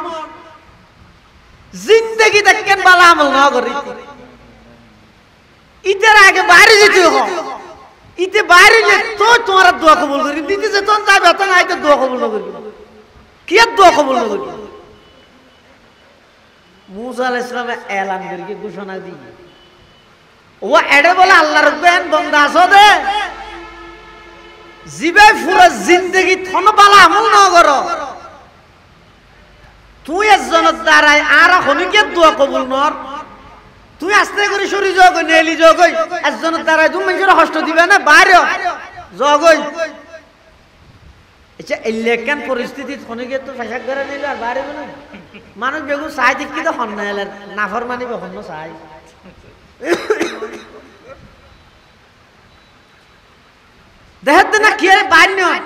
জিন্দেগি দেখেন বালা আমল না করি ইতের আগে বাইরে যেতে হোক ইতে বাইরে যে তো তোমার দোয়া কবুল করি দিতে যে তখন যাবে তখন আইতে দোয়া কবুল না করি কি আর দোয়া কবুল না করি। মুসা আলাইহিস সালাম এলান করে ঘোষণা দিয়ে ও এডে বলে আল্লাহর বেন বন্দা আছো দে জিবে পুরো জিন্দেগি থন বালা আমল না করো তুই একজনের দ্বারাই আর হনিকে দোয়া কবুল নর তুই আস্তে করে সরি যোগ নেলি যোগ একজনের দ্বারাই তুমি মানুষের কষ্ট দিবে না বাইরে যোগ আচ্ছা এলেকান পরিস্থিতি হনিকে তো ফেসাক করে নিল আর বাইরে না মানুষ বেগুন চাই দেখি তো হন না এলার নাফর মানি বেগুন চাই দেখতে না কি বাইর নয়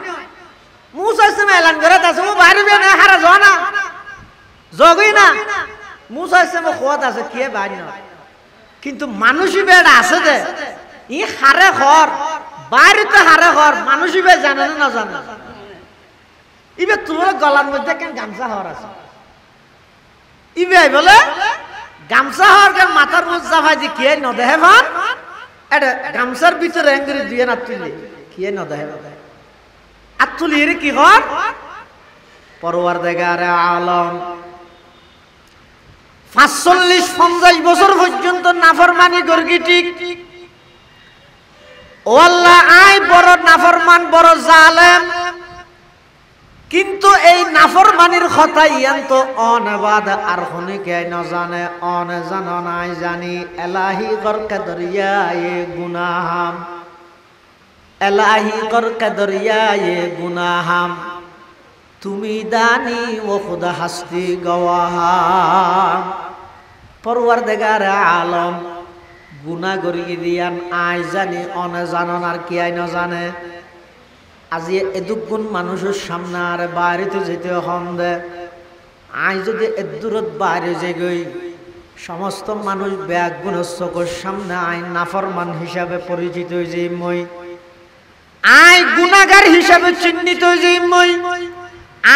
মুসা আলাইহিস এলান করে আছে ও বাইরে না হারা যাও না জগই না মুসা আলাইহিস খোয়াত আছে কি বাইর নয় কিন্তু মানুষই বেড়া আছে দে ই হারে ঘর বাইরে তো হারে ঘর মানুষই বে জানে না জানে ইবে তোমার গলার মধ্যে কেন গামছা হওয়ার আছে ইবে বলে গামছা হওয়ার কেন মাথার মধ্যে জাফাই দি কি ন দেহে ভান এটা গামছার ভিতরে এঙ্গরি দিয়ে না তুলি কি ন দেহে আর তুলি এর কি হর পরওয়ারদিগার আলম 45-50 বছর পর্যন্ত নাফরমানি করগি ঠিক ও আল্লাহ আই বড় নাফরমান বড় জালেম কিন্তু এই নাফরমানির কথা ইয়ান্ত অনবাদ আর হনিকে ন জানে অন জানো নাই জানি এলাহি গরকে দরিয়ায়ে গুনাহাম এলাহি গরকে দরিয়ায়ে গুনাহাম তুমি দানি ও খুদা হাস্তি গওয়াহাম পরওয়ারদিগার আলম গুনাহ করি দিয়ান আই জানি অন জানন আর কি আই ন জানে আজি এদুগুণ মানুষের সামনে আর বাইরেতে যেতে হন দে আই যদি এদূরত বাইরে যে গই সমস্ত মানুষ বেগুন চোখের সামনে আই নাফরমান হিসাবে পরিচিত হয়ে যাই মই আই গুনাহগার হিসাবে চিহ্নিত হয়ে যাই মই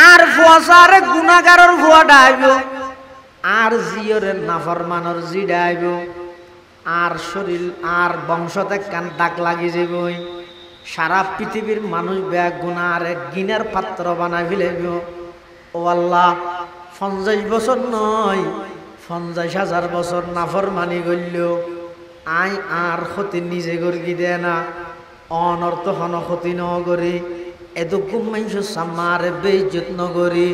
আর ফুয়াসারে গুনাহগারের ফুয়া ডাইব আর জিয়রে নাফরমানের জি ডাইব আর শরীর আর বংশতে কান দাগ লাগি যাবই সারা পৃথিবীর মানুষ ব্যাগ গুনাহ আর গিনার পাত্র বানাই ফেলব ও আল্লাহ 50 বছর নয় 50,000 বছর নাফরমানি করল আই আর ক্ষতি নিজে করি দে না অনর্থ হন ক্ষতি ন করি এদুকুম মানুষের সামারে বেইজ্জত ন করি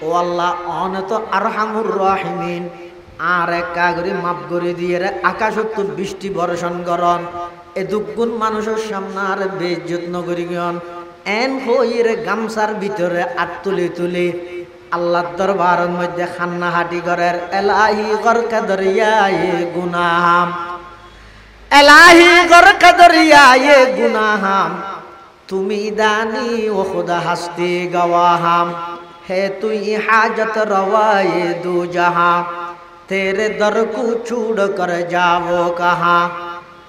ও আল্লাহ অন তো আরহামুর রাহিমিন আর একা করে মাফ করে দিয়ে আকাশত বৃষ্টি বর্ষণ করন এ দুগুণ মানুষের সামনে আর বেইজ্জত ন করি গন এন হইর গামছার ভিতরে আট তুলি তুলি আল্লাহর দরবারের মধ্যে খান্নাহাটি করের এলাহি গরকা দরিয়ায়ে গুনাহাম এলাহি গরকা দরিয়ায়ে গুনাহাম তুমি দানি ও খুদা হস্তি গवाहाम है तुई हाजत रवाए दो जहां तेरे दर को छोड़ कर जाओ कहाँ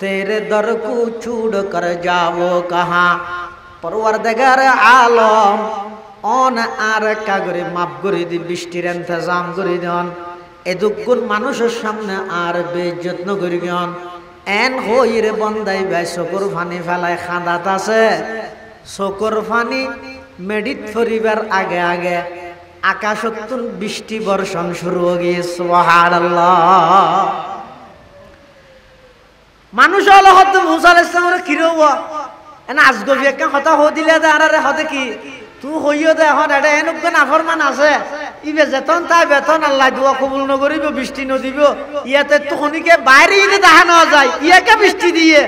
तेरे दर को छोड़ कर जाओ कहाँ परवरदिगार आलम অন আর কাগরে মাপ করে দি বৃষ্টির ইন্তজাম করে দেন এদুকুন মানুষের সামনে আর বেইজ্জত করি গন এন হইরে বন্দাই ভাই চকুর পানি ফেলায় খাঁদাত আছে চকুর পানি মেডিট ফরিবার আগে আগে আকাশতুন বৃষ্টি বর্ষণ শুরু হয়ে গিয়ে সুবহানাল্লাহ মানুষ হলো হয়তো মুসা আলাইহিস সালামের কি রব এনা আজগবি একটা কথা হো দিলে আরে হতে কি তুই হইও দে এখন এটা এনেক নাফরমান আছে ইবে যেতন তাই বেতন আল্লাহ দোয়া কবুল নকরিব বৃষ্টি নদিব ইয়াতে তো খনিকে বাইরে ইনে দেখা না যায় ইয়াকে বৃষ্টি দিয়ে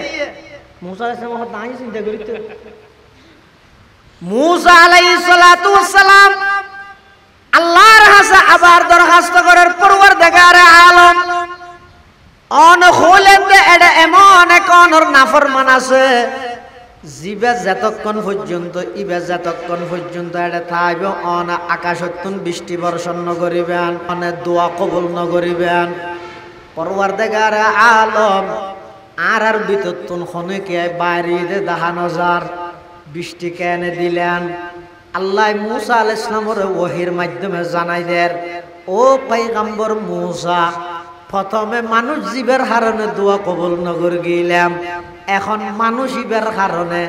মুসা আলাইহিস সালাম নাই চিন্তা করিতে মুসা আলাইহিস সালাতু ওয়াস সালাম আল্লাহর কাছে আবার দরখাস্ত করার পরওয়ারদিগার আলম অন খোলেন দে এটা এমন এক অনর নাফরমান আছে জিবা যতক্ষণ পর্যন্ত ইবা যতক্ষণ পর্যন্ত এটা থাইব অন আকাশতুন বৃষ্টি বর্ষণ করিবেন অনে দোয়া কবুল নকরিবেন পরওয়ারদিগার আলম আর ভিতরতুন খনিকে বাইরে দেখা নজার বৃষ্টি কেনে দিলেন আল্লাহ মুসা আলাইহিস সালামের ওহীর মাধ্যমে জানাই দেন ও পয়গম্বর মুসা প্রথমে মানুষ জীবের কারণে দোয়া কবুল নগর গিলাম এখন মানুষ জীবের কারণে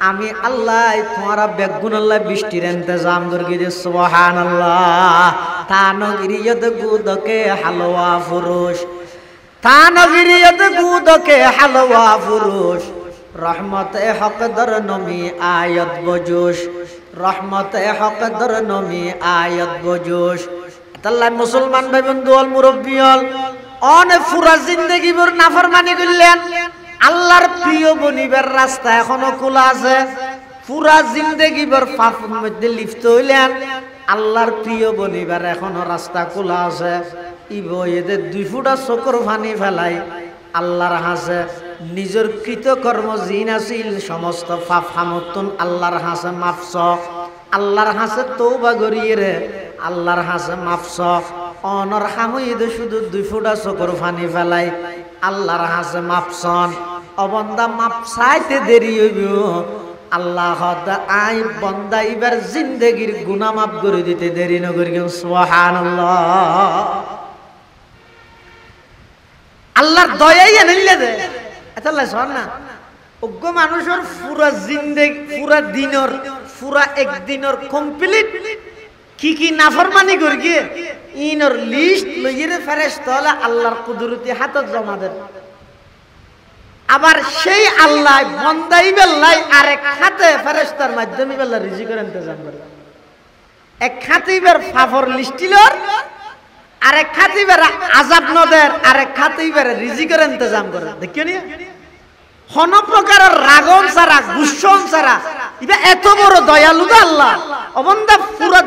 আমি আল্লাহ তোমারা বেগুন আল্লাহ বৃষ্টির ইন্তজাম করে গিয়ে সুবহানাল্লাহ তানগিরিয়ত গুদকে হালওয়া ফুরুষ তানগিরিয়ত গুদকে হালওয়া ফুরুষ রহমতে হক দর নমি আয়াত বজুশ রহমতে হক দর নমি আয়াত বজুশ আল্লাহ মুসলমান ভাই বন্ধু অল মুরব্বী অল অনেক পুরা জিন্দেগি ভর নাফরমানি করলেন আল্লাহর প্রিয় বনিবার রাস্তা এখনো খোলা আছে পুরা জিন্দেগি ভর পাপের মধ্যে লিপ্ত হইলেন আল্লাহর প্রিয় বনিবার এখনো রাস্তা খোলা আছে ইবো এদের 2 ফুটা চকুর পানি ফেলাই আল্লাহর হাসে নিজের কৃতকর্ম জিন আছিল সমস্ত পাপ হামতুন আল্লাহর হাসে মাফস আল্লাহর হাসে তওবা করিয়ে রে আল্লাহর হাসে মাফস অনর হামুইদ শুধু 2 ফুটা চকুর পানি ফেলাই আল্লাহর হাসে মাফসন অবন্দা মাপ চাইতে দেরি হইব আল্লাহ হদ আই বন্দা এবার জিন্দেগির গুনাহ মাফ করে দিতে দেরি না করি সুবহানাল্লাহ আল্লাহর দয়াই আনলে দে আল্লাহ শোন না অজ্ঞ মানুষের পুরা জিন্দেগি পুরা দিনের পুরা একদিনের কমপ্লিট কি কি নাফরমানি করি গিয়ে ইনর লিস্ট লইরে ফেরেশতা হলে আল্লাহর কুদরতি হাতত জমা দেন আবার সেই আল্লাহ বন্দাই বেল্লাই আরেক হাতে ফেরেশতার মাধ্যমে বেল্লা রিজিকের ইন্তজাম করে এক হাতিবার ফাফর লিস্টিলর আরেক হাতিবার আযাব নদের আরেক হাতিবার রিজিকের ইন্তজাম করে দেখিও নি কোন প্রকারের রাগন ছাড়া গুসন ছাড়া ইবা এত বড় দয়ালু আল্লাহ অবন্দা পুরা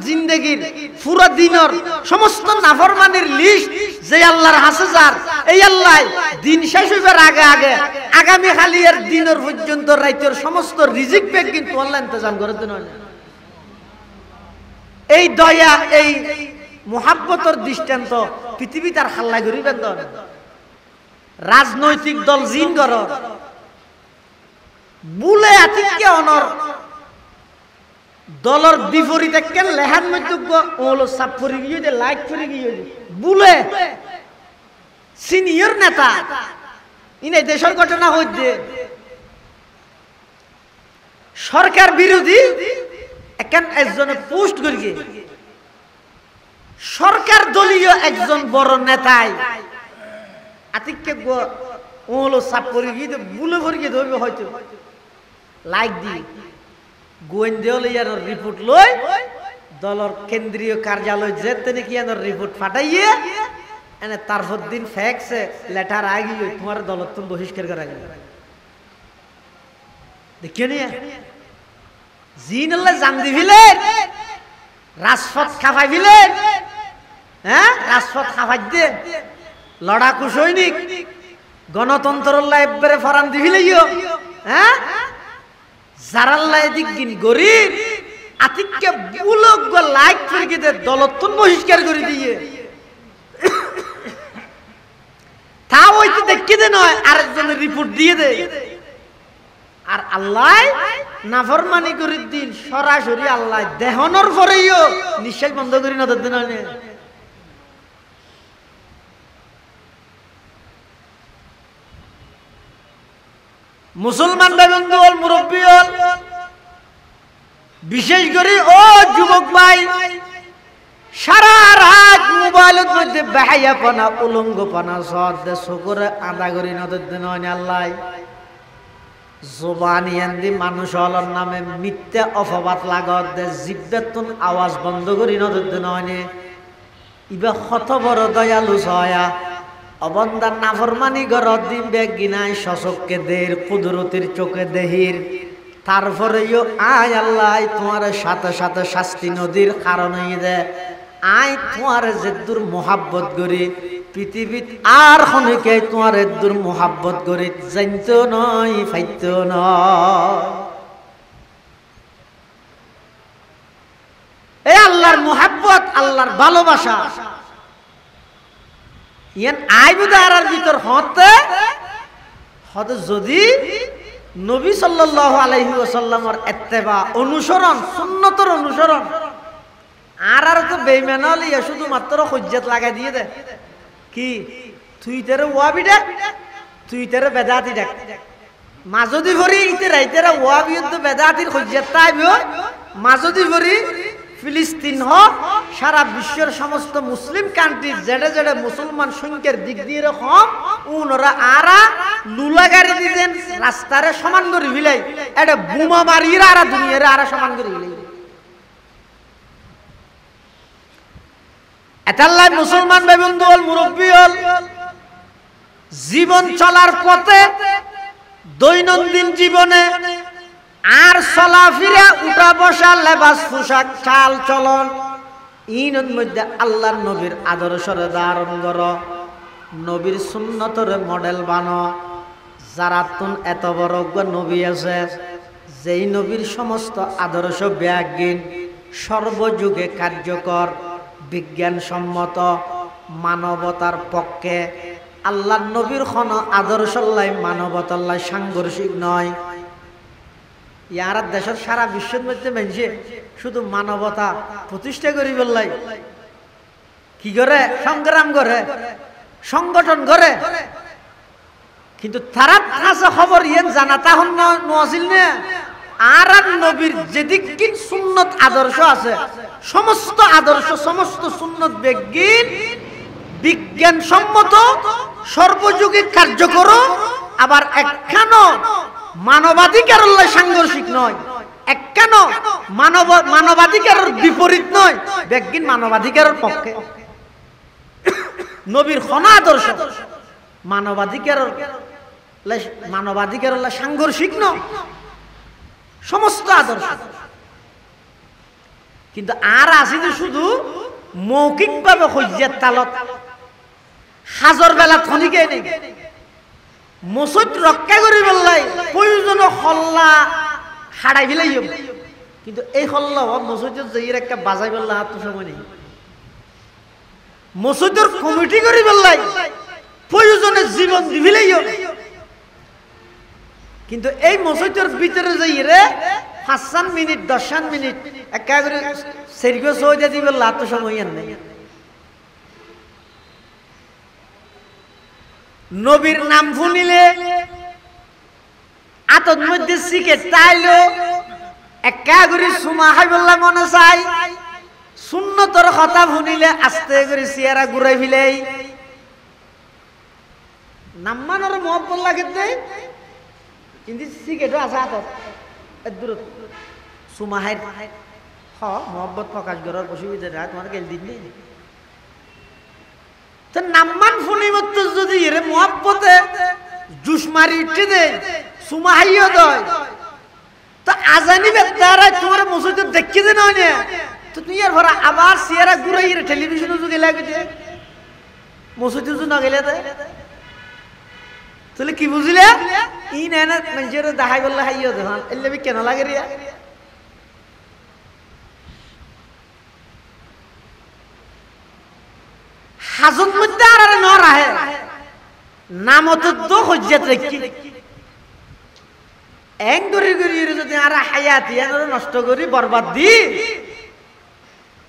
জিন্দেগির পুরা দিনের সমস্ত নাফরমানির লিস্ট যে আল্লাহর হাসে যার এই আল্লাহ দিন শেষ হইবার আগে আগে আগামী খালিয়ের দিনের পর্যন্ত রাতের সমস্ত রিজিক পেক কিন্তু আল্লাহ ইন্তজাম করে দেন এই দয়া এই মুহাব্বতের দৃষ্টান্ত পৃথিবী তার হাল্লা করিবেন তো রাজনৈতিক দল জিন কর বুলে আতিকে অনর দলর বিপরীতে কেন লেহান মধ্যজ্ঞ ওলো সাপ পরি গিয়ে দে লাইক পরি গিয়ে বুলে সিনিয়র নেতা ইনে দেশের ঘটনা হইছে সরকার বিরোধী একজন একজনে পোস্ট করি গিয়ে সরকার দলীয় একজন বড় নেতাই আতিকে গো ওলো সাপ পরি গিয়ে বুলে পরি গিয়ে ধরবে হয়তো লাইক দি গোয়েন্দা লইয়ার রিপোর্ট লই দলর কেন্দ্রীয় কার্যালয় যেতে নাকি আনোর রিপোর্ট ফাটাইয়ে এনে তারপর দিন ফ্যাক্সে লেটার আগি তোমার দলত তুমি বহিষ্কার করা গেল দেখিও নি জিন আল্লাহ জান দিবিলেন রাজপথ খাফাই দিলেন হ্যাঁ রাজপথ খাফাই দে লড়াকু সৈনিক গণতন্ত্র আল্লাহ একবারে ফরান দিবিলেইও হ্যাঁ যারাল্লাহ এদিক দিন গরিব আতিককে বুলক গো লাইক করে দে দলতন বহিষ্কার করে দিয়ে তা হইতে দেখি দে নয় আরেকজনের রিপোর্ট দিয়ে দে আর আল্লাহ নাফরমানি করে দিন সরাসরি আল্লাহ দেহনর পরেও নিঃশ্বাস বন্ধ করি না দিন মুসলমান বন্ধু হল মুরব্বী হল বিশেষ করে ও যুবক ভাই সারা রাত মোবাইলের মধ্যে বেহায়াপনা উলঙ্গপনা সদ শুকরে আদা করি না দিন আল্লাহ জবানিয়ান্দি মানুষ হলর নামে মিথ্যা অপবাদ লাগত দে জিব্বেতুন আওয়াজ বন্ধ করি নদে নয়নে ইবা কত বড় দয়ালু ছয়া অবন্দার নাফরমানি গরত দিন বেগিনাই সচককে দের কুদরতির চোখে দেহির তারপরেও আয় আল্লাহ তোমার সাথে সাথে শাস্তি নদীর কারণ হয়ে দে আয় তোমার যে দূর মোহাব্বত করি পৃথিবীত আর খনিকে তোমার দূর মোহাব্বত করি জানতো নয় ফাইতো নয় এই আল্লাহর মোহাব্বত আল্লাহর ভালোবাসা ইয়ান আইবুদারার ভিতর হতে যদি নবী সাল্লাল্লাহু আলাইহি ওয়াসাল্লামের ইত্তেবা অনুসরণ সুন্নতের অনুসরণ আর তো বেঈমান হলে শুধুমাত্র হুজ্জত লাগাই দিয়ে দে কি তুই তেরে ওয়াবি ডাক তুই তেরে বেদাতি ডাক মাজদি ভরি ইতে রাইতেরা ওয়াবিয়ত বেদাতির হুজ্জত তাইবো মাজদি ভরি ফিলিস্তিন হোক সারা বিশ্বের সমস্ত মুসলিম কান্ট্রি যেটা যেটা মুসলমান সংখ্যার দিক দিয়ে রকম ওনারা আরা লুলা গাড়ি দিতেন রাস্তারে সমান করে ভিলাই এটা বোমা মারিয়ে আরা দুনিয়ারে আরা সমান করে ভিলাই এতাল্লাই মুসলমান ভাই বন্ধু হল মুরব্বী হল জীবন চলার পথে দৈনন্দিন জীবনে আর চলাফিরা উঠা বসা লেবাস পোশাক চাল চলন ইনের মধ্যে আল্লাহর নবীর আদর্শরে ধারণ কর নবীর সুন্নতরে মডেল বানো যারা তুন এত বড় নবী আছে যেই নবীর সমস্ত আদর্শ ব্যাগিন সর্বযুগে কার্যকর বিজ্ঞানসম্মত মানবতার পক্ষে আল্লাহর নবীর কোন আদর্শল্লাই মানবতাল্লাই সাংঘর্ষিক নয় ইয়ার দেশের সারা বিশ্বের মধ্যে মানছে শুধু মানবতা প্রতিষ্ঠা করি বললাই কি করে সংগ্রাম করে সংগঠন করে কিন্তু তারা কাছে খবর ইয়েন জানা তখন নছিল না আর নবীর যেদিক সুন্নত আদর্শ আছে সমস্ত আদর্শ সমস্ত সুন্নত বিজ্ঞান সম্মত সর্বযুগে কার্যকর আবার একখানো মানবাধিকার সাংঘর্ষিক নয় একখান মানবাধিকারের বিপরীত নয় বিজ্ঞান মানবাধিকারের পক্ষে নবীর কোন আদর্শ মানবাধিকার সাংঘর্ষিক নয় সমস্ত আদর্শ কিন্তু আর আছে যে শুধু মৌখিক ভাবে হজ্জের তালত হাজর বেলা থনিকে নেই মসজিদ রক্ষা করি বললাই প্রয়োজন হল্লা হারাই ফেলাই কিন্তু এই হল্লা মসজিদের যাইয়ের একটা বাজাই বললা হাত সময় নেই মসজিদের কমিটি করি বললাই প্রয়োজনে জীবন দিবিলাই কিন্তু এই মসজিদের ভিতরে যাইয়ে 5 মিনিট 10 মিনিট একা করে সেরিগো সহজে দিবে লাত সময় নেই নবীর নাম শুনিলে আতর মধ্যে সিগারেট তাইলো একা করে সুমা খাই বললা মনে চাই সুন্নতর কথা শুনিলে আস্তে করে চেহারা ঘুরাই ফেলাই নাম্মানোর মহব্বত লাগে কিন্তু সিগারেটও আছে হাতত দূরত সুমাহাই মহব্বত প্রকাশ করার অসুবিধা নাই তোমার গেল দিন নেই তো নাম্মান ফুনি মত যদি এরে মহব্বতে জুস মারি উঠে দে সুমাহাইও দয় তো আজানি বেতারা তোমার মসজিদে দেখি যে নয় না তো তুই আর ভরা আবার সিয়ারা ঘুরে টেলিভিশনে যুগে লাগে যে মসজিদে যু না গেলে তাহলে কি বুঝলে ই না না নিজের দেখাই বললে হাইও দেখান এলে কেন লাগে রিয়া হাজত মধ্যে আর ন রাহে নামত তো হজ্জাত রেখি এং গরি গরি যদি আর হায়াতি আর নষ্ট করি বরবাদ দি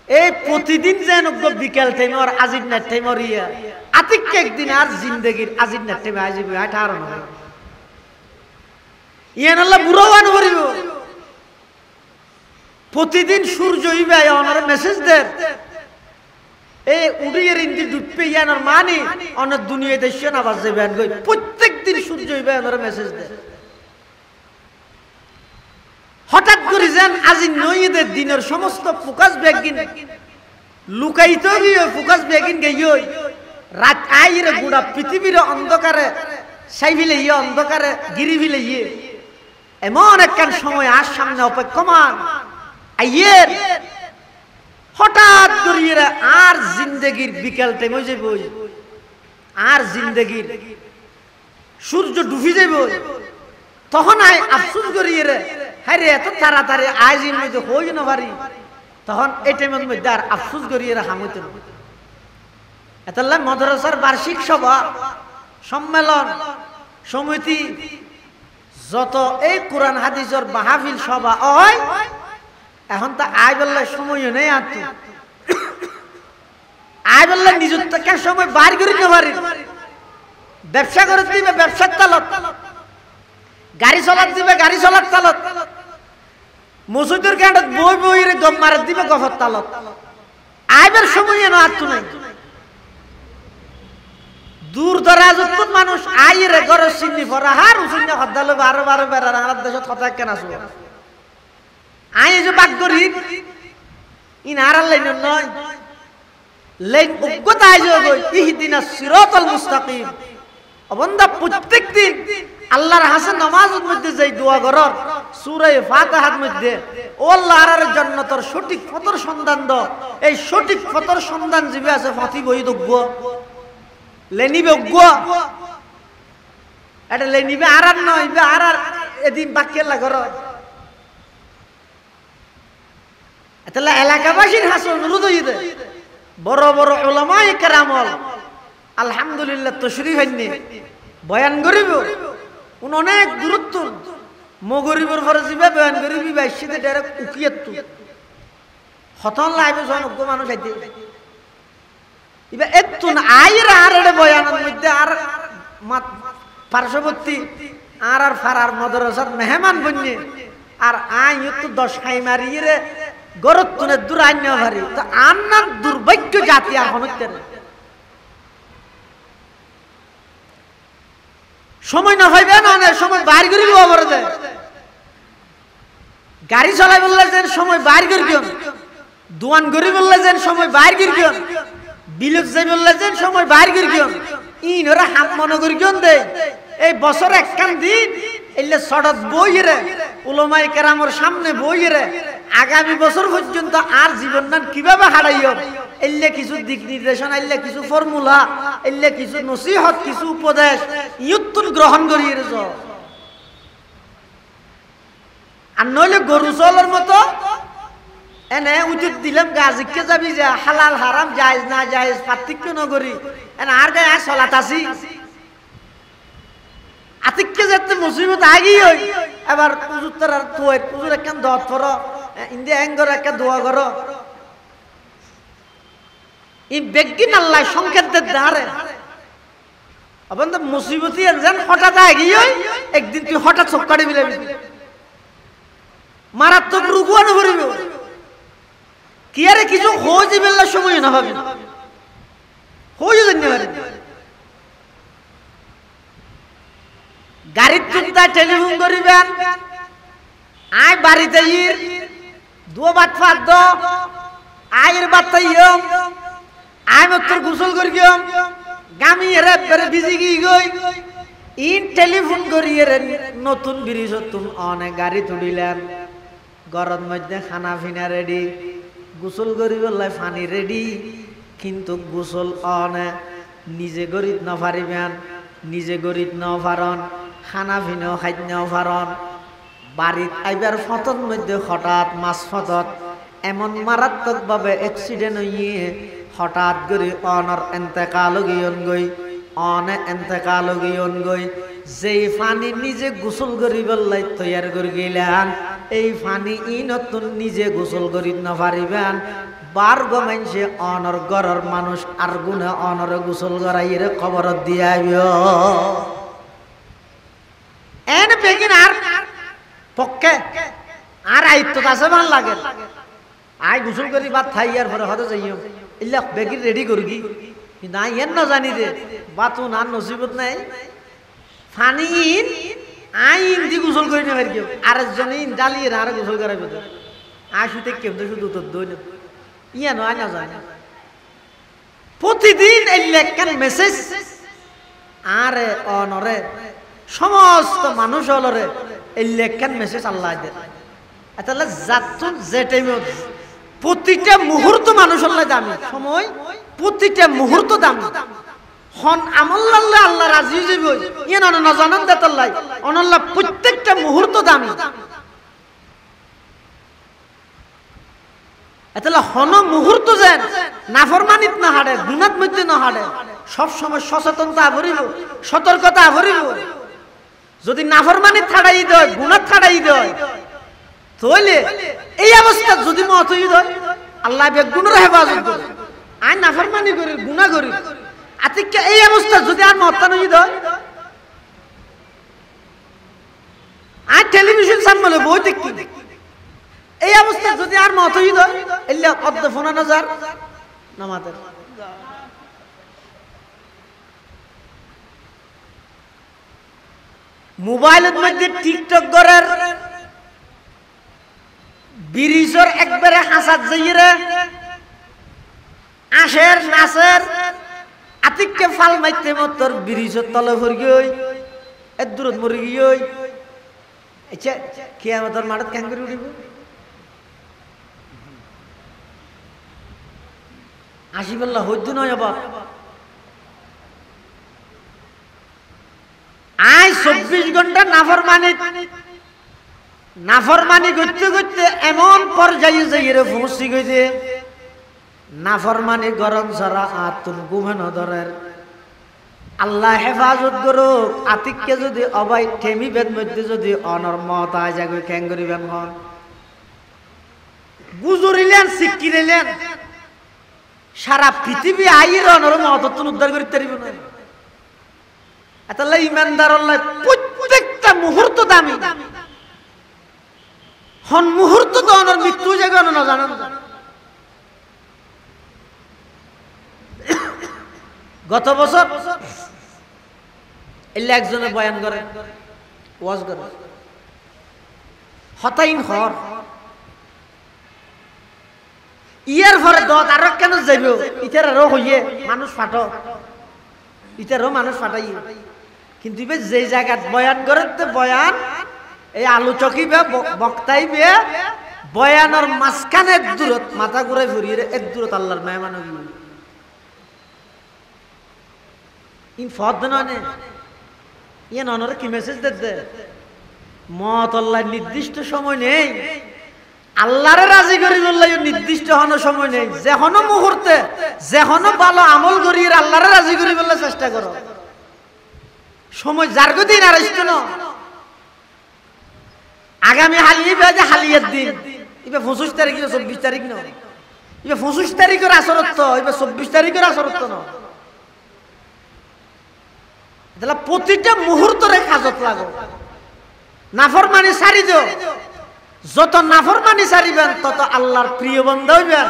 এই প্রতিদিন যেন বিকেল টাইম আর আজির না টাইম আর ইয়া আতিক একদিন আর জিন্দেগির আজির না টাইম আইবে 18 না ইয়ান আল্লাহ বুড়াওয়ান করিব প্রতিদিন সূর্য হইবে ওনার মেসেজ দেন এই উড়িয়ে ইন্দি ডুববে ইয়ানোর মানে অনেক দুনিয়া দেশে না বাজে ব্যান গই প্রত্যেকদিন সূর্য হইবে ওনার মেসেজ দেন হঠাৎ করে যান আজি নইদের দিনের সমস্ত ফোকাস ব্যাগিন লুকাইতে গিয়ে ফোকাস ব্যাগিন গিয়ে রাত আইরে গোটা পৃথিবীর অন্ধকারে সাইভিলে ইয়ে অন্ধকারে গিরিভিলে ইয়ে এমন একখান সময় আর সামনে অপেক্ষমান আইয়ের হঠাৎ করিয়ে আর জিন্দেগির বিকেল টাইম হয়ে যাইব আর জিন্দেগির সূর্য ডুবি যাইব তখন আই আফসোস করিয়ে রে হ্যাঁ রে এত তাড়াতাড়ি আইজির মধ্যে হই না পারি তখন এই টাইমের মধ্যে আর আফসোস করিয়ে রে হামইতে না এতলা মাদ্রাসার বার্ষিক সভা সম্মেলন সমিতি যত এই কোরআন হাদিসের মাহফিল সভা হয় এখন তো আই বললে সময় নেই আর আই বললে নিজের থেকে সময় বার করে নিতে পারি ব্যবসা করে দিবে ব্যবসার তালত গাড়ি চলাত দিবে গাড়ি চলার তালত মসজিদের ক্যান্ডত বই বই রে গম মারে দিবে গফর তালত আইবার সময় না আর তো নাই দূর দরাজত মানুষ আইরে ঘরে চিনি পড়া হার উচিত হদ্দালে 12 বেড়ার আমার দেশত কথা কেন আসবো আই যে বাক করি ইন আর লাইন নয় লাইন অজ্ঞতা আইজ গই ইহদিনাস সিরাতাল মুস্তাকিম অবন্দা প্রত্যেকদিন আল্লাহর হাসান নামাজের মধ্যে যেই দোয়া করর সূরা ফাতিহার মধ্যে ও আল্লাহর জান্নাতের সঠিক পথের সন্ধান দাও এই সঠিক পথের সন্ধান জিবে আছে ফাতি বই দগ্গ লেনিবে অজ্ঞ এটা লেনিবে আর নয় আর এদিন বাক্যে লাগর এতলা এলাকাবাসীর হাসন রুদইদে বড় বড় উলামায়ে কেরামল আলহামদুলিল্লাহ তশরিফ আইনে বয়ান করিব উন অনেক দূরত্ব মগরিবর পরে যাবে বয়ান করিবি বাইশিতে ডাইরেক্ট উকিয়াত হতন লাইবে জনজ্ঞ মানুষ আইতে ইবা এতুন আইরা আর এর বয়ানের মধ্যে আর পার্শ্ববর্তী আর ফারার মাদ্রাসার মেহমান বন্যে আর আই তো 10 খাই মারিয়ে গরতুনে দূর আন্য ভারি তো আন্নার দুর্ভাগ্য জাতি এখন সময় না হইবে না সময় বাইর করি বলে দেয় গাড়ি চলাই বললে যেন সময় বাইর করি কেন দোয়ান করি বললে যেন সময় বাইর করি কেন বিলক যাই বললে যেন সময় বাইর করি কেন ইন ওরা হাত মনে করি কেন দে এই বছর একখান দিন এলে সড়ক বইরে উলামায়ে কেরামের সামনে বইরে আগামী বছর পর্যন্ত আর জীবন নান কিভাবে হারাইও এলে কিছু দিক নির্দেশনা এলে কিছু ফর্মুলা এলে কিছু নসিহত কিছু উপদেশ ইয়ুত্তুন গ্রহণ করিয়ে রেছ আর নইলে গরু চলার মতো এনে উচিত দিলাম গাজিকে যাবি যে হালাল হারাম জায়েজ না জায়েজ পার্থক্য নগরী এনে আর গায়ে চলাত আসি আতিককে যেতে মুসিবত আগি হই এবার পুজুর তার তুই পুজুর একখান দত পর ইন্দি এঙ্গর একটা দোয়া কর ই বেগিন আল্লাহ সংকেত দে দাঁড়ে অবন্ধ মুসিবতি যেন হঠাৎ আগি হই একদিন তুই হঠাৎ চক্কাড়ি মিলাবি মারাত্মক রুগু আনো করিব কি আরে কিছু হয়ে যাবে সময় না ভাবি হয়ে যাবে গাড়ির চিন্তা টেলিফোন করিবেন আয় বাড়িতে ইর দো বাত ফাদ দো আয়ের বাত ইয়ম আয় মত্তর গোসল করি গিয়ম গামি এরে বেরে বিজি গই ইন টেলিফোন করিয়ে নতুন ব্রিজ তুম অনেক গাড়ি তুলিলেন গরম মধ্যে খানা ফিনা রেডি, গোসল করিবলাই পানি রেডি, কিন্তু গোসল অনে নিজে গরিব ন পারিবেন, নিজে গরিব ন পারন, খানা ফিনাও খাদ্য পারন। বাড়িত আইবার ফতর মধ্যে হঠাৎ মাছ ফতত এমন মারাত্মকভাবে অ্যাক্সিডেন্ট হইয়ে হঠাৎ করে অনর এন্তেকাল গিয়ন গই, অনে এন্তেকাল গিয়ন গই। যেই পানি নিজে গোসল করিবলাই তৈয়ার করে গেলেন, এই পানি ই নতুন নিজে গোসল করি না পারিবেন। বার গমাইছে অনর গরর মানুষ আর গুনে অনরে গোসল করাইরে খবর দিয়ে আইব। এন বেগিন আর পক্ষে আর আইত্ত আছে ভাল লাগে, আই গোসল করি বাদ থাইয়ার পরে হতে যাইও ইল্লা বেগিন রেডি করগি, কিন্তু আই এন না জানি রে বাতুন আর নসিবত নাই। Funny in I in the গোসল করি না কেউ আরেকজন ইন ডালিয়ে আর গোসল করাইবে। আই শুতে কেউ তো শুধু তোর দই ইয়া নয় না জানি। প্রতিদিন এই লেখার মেসেজ আর অনরে সমস্ত মানুষ হলরে এই লেখার মেসেজ আল্লাহ দেয়। তাহলে যাতুন যে টাইমে প্রতিটা মুহূর্ত মানুষ আল্লাহ দামি সময়, প্রতিটা মুহূর্ত দামি হন আমল আল্লাহ আল্লাহ রাজি হইব ইয়ে না জানান দেতাল্লাহ অনল্লাহ প্রত্যেকটা মুহূর্ত দামি। তাহলে হন মুহূর্ত যেন নাফরমানিত না হাড়ে, গুনাত মধ্যে না হাড়ে, সবসময় সচেতনতা ভরিব, সতর্কতা ভরিব। যদি নাফরমানিত ছাড়াই দেয়, গুনাত ছাড়াই দেয়, তাহলে এই অবস্থা যদি মত হই দেয় আল্লাহ বেগুনের হেফাজত করে। আই নাফরমানি করি, গুনাহ করি, আতিকে এই অবস্থা যদি আর মত নই দেয়, আই টেলিভিশন সামনে বই দেখি, এই অবস্থা যদি আর মত হই দেয় এলে অর্ধ ফোনা নজর নামাতের। মোবাইলের মধ্যে টিকটক করার ব্রিজের একবারে হাসাত যাইরে আশের নাচের আতিককে ফাল মাইতে মতর ব্রিজের তলে ভর গই এত দূরত মরে গই। আচ্ছা কিয়ামতের মাঠত কেন করে উঠিব? আসি বললা হইতো নয় আবার আই 24 ঘন্টা নাফরমানি করতে করতে এমন পর্যায়ে যাইরে পৌঁছি গেছে নাফরমানি গরম ছাড়া আতুন ঘুমানো ধরের। আল্লাহ হেফাজত করুক। আতিককে যদি অবাই ঠেমি বেদ মধ্যে যদি অনর মত আয় যাবে কেন করিবেন মন গুজরিলেন শিক্ষিলেন সারা পৃথিবী আইয়ের অনর মত উদ্ধার করতে পারিব না। তাহলে ইমানদার আল্লাহ প্রত্যেকটা মুহূর্ত দামি, হন মুহূর্ত তো অনর মৃত্যু জায়গা না জানেন। গত বছর এলে একজনে বয়ান করে ওয়াজ করে হতাইন হর ইয়ার পরে দত আর কেন যাইব ইতারও হইয়ে মানুষ ফাটো ইতারও মানুষ ফাটাই, কিন্তু যে জায়গাত বয়ান করে বয়ান এই আলোচকই বে বক্তাই বে বয়ানের মাঝখানে এক দূরত মাথা ঘুরাই ফুরিয়ে এক দূরত আল্লাহর মেহমান ইন ফদ নয় ইয়ে ননরে কি মেসেজ দে মত আল্লাহ নির্দিষ্ট সময় নেই, আল্লাহরে রাজি করি বললে নির্দিষ্ট হনো সময় নেই। যেহনো মুহূর্তে যেহনো ভালো আমল করি আল্লাহরে রাজি করি বললে চেষ্টা করো, সময় যার দিন আর আসতো না। আগামী হালিয়ে বেজে হালিয়ের দিন এবার 25 তারিখ 24 তারিখ না, এবার 25 তারিখের আসরত তো এবার 24 তারিখের আসরত না। তাহলে প্রতিটা মুহূর্তরে কাজত লাগো, নাফরমানি সারি দিও। যত নাফরমানি সারিবেন তত আল্লাহর প্রিয় বন্ধু হইবেন,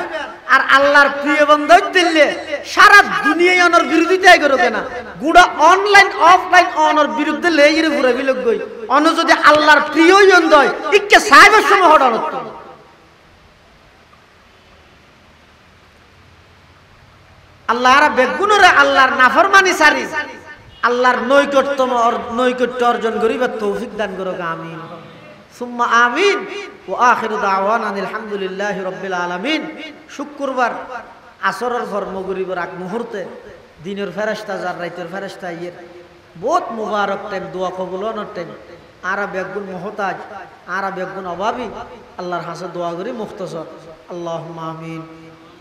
আর আল্লাহর প্রিয় বন্ধু দিলে সারা দুনিয়ায় অনর বিরোধিতাই করো কেনা গুড়া অনলাইন অফলাইন অনর বিরুদ্ধে লেগিরে ঘুরে বিলোক গই অন যদি আল্লাহর প্রিয় বন্ধু হয় ইকে সাহেবের সময় হঠাৎ আল্লাহর বেগুনরে আল্লাহর নাফরমানি সারি আল্লাহর নৈকট্য অর্জন করিবার তৌফিক দান করো আমিন। সুম্মা আমিন ওয়া আখিরু দাওয়ানা আলহামদুলিল্লাহি রাব্বিল আলামিন। শুক্রবার আসরের পর মাগরিবের আগ মুহূর্তে দিনের ফেরেশতা যার রাতের ফেরেশতা ইয়ের বহুত মুবারক টাইম, দোয়া কবুল হওয়ার টাইম। আরা বেগুন মুহতাজ, আরা বেগুন অভাবী, আল্লাহর হাসে দোয়া করি মুখতসর। আল্লাহুম্মা আমিন।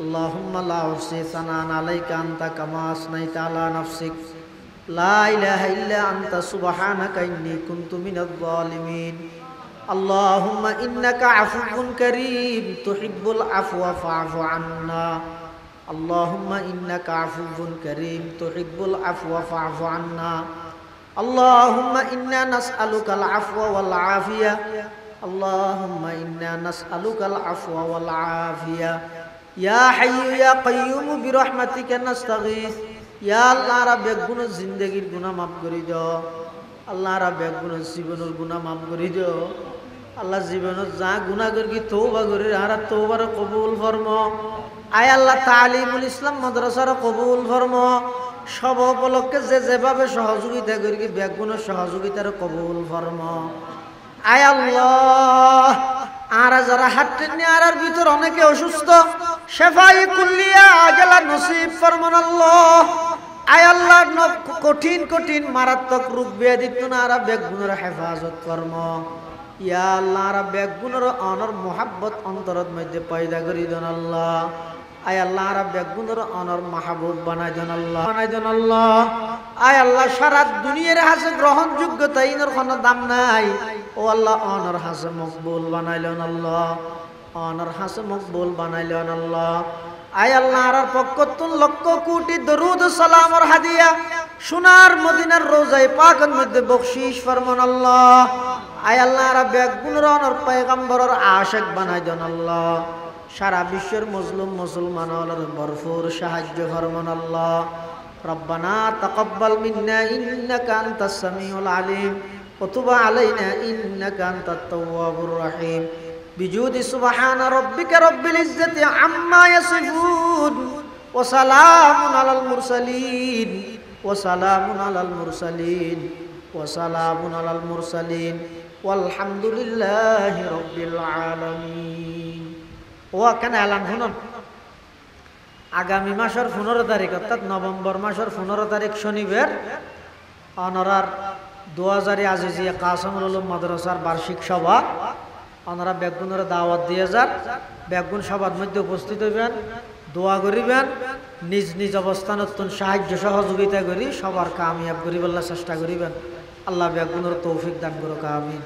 আল্লাহুম্মা লা উহসি সানান আলাইকা আনতা কামা আসনাইতা আলা নাফসিক লা ইলাহা ইল্লা আনতা সুবহানাকা ইন্নী কুনতু মিনাজ জালিমিন। আল্লাহুম্মা ইন্নাকা আফুউন কারীম তুহিব্বুল আফওয়া ফা'ফু আন্না। আল্লাহুম্মা ইন্নাকা আফুউন কারীম তুহিব্বুল আফওয়া ফা'ফু আন্না। আল্লাহুম্মা ইন্না নাসআলুকাল আফওয়া ওয়াল আফিয়া। আল্লাহুম্মা ইন্না নাসআলুকাল আফওয়া ওয়াল আফিয়া। ইয়া হাইয়্যু ইয়া কাইয়্যুম বিরহমাতিকা নাস্তাগীথ। ইয়া আল্লাহ রাব্বে গুনাহ জিন্দেগির গুনাহ মাফ করে দাও। আল্লাহ রাব্বে গুনাহ জীবনের গুনাহ মাফ করে দাও। আল্লাহ জীবনের যা গুনাহ করি তওবা করি আর তওবার কবুল ফরমা। আয় আল্লাহ তালিমুল ইসলাম মাদ্রাসার কবুল ফরমা। সব উপলক্ষে যে যেভাবে সহযোগিতা করি বেগুনের সহযোগিতার কবুল ফরমা। আয় আল্লাহ আর যারা হাঁটতেন আর ভিতর অনেকে অসুস্থ, শেফাই কুল্লিয়া আজলা নসিব ফরমান আল্লাহ। আয় আল্লাহ কঠিন কঠিন মারাত্মক রোগ ব্যাধি আর বেগুনের হেফাজত কর্ম। ইয়া আল্লাহ আর বেগুনের অনর মোহাব্বত অন্তরত মধ্যে পয়দা করি দেন আল্লাহ। আয় আল্লাহ আর বেগুনের অনর মাহবুব বানাই দেন আল্লাহ, বানাই দেন আল্লাহ। আয় আল্লাহ সারা দুনিয়ার হাসে গ্রহণযোগ্যতা ইনর কোনো দাম নাই। ও আল্লাহ অনর হাসে মকবুল বানাইলেন আল্লাহ, অনর হাসে মকবুল বানাইলেন আল্লাহ। আয় আল্লাহ আর পক্ষতুন লক্ষ কোটি দরুদ সালামর হাদিয়া সোনার মদিনার রোজায় পাকের মধ্যে বকশিশ ফরমান আল্লাহ। আয় আল্লাহ আর বেগুনের অনর পয়গম্বরের আশিক বানাই দেন আল্লাহ। সারা বিশ্বের মজলুম মুসলমানের ভরপুর সাহায্য ফরমান আল্লাহ। রব্বানা তাকাব্বাল মিন্না ইন্নাকা আনতাস সামিউল আলিম ওয়া তুব আলাইনা ইন্নাকা আনতাত তাওয়াবুর রহিম। বিজুদি সুবহানা রাব্বিকা রাব্বিল ইজ্জাতি আম্মা ইয়াসিফুন ওয়া সালামুন আলাল মুরসালিন ওয়া সালামুন আলাল মুরসালিন ওয়া সালামুন আলাল মুরসালিন ওয়ালহামদুলিল্লাহি রাব্বিল আলামিন। ও কেন এলান শুনুন, আগামী মাসের 15 তারিখ অর্থাৎ নভেম্বর মাসের 15 তারিখ শনিবার অনরার 2000 আজিজিয়া কাসমুল উলুম মাদ্রাসার বার্ষিক সভা। ওনারা বেগুনের দাওয়াত দিয়ে যান। বেগুন সভার মধ্যে উপস্থিত হইবেন, দোয়া করিবেন, নিজ নিজ অবস্থানত সাহায্য সহযোগিতা করি সবার কামিয়াব করিবার চেষ্টা করিবেন। আল্লাহ বেগুনের তৌফিক দান করুক, আমিন।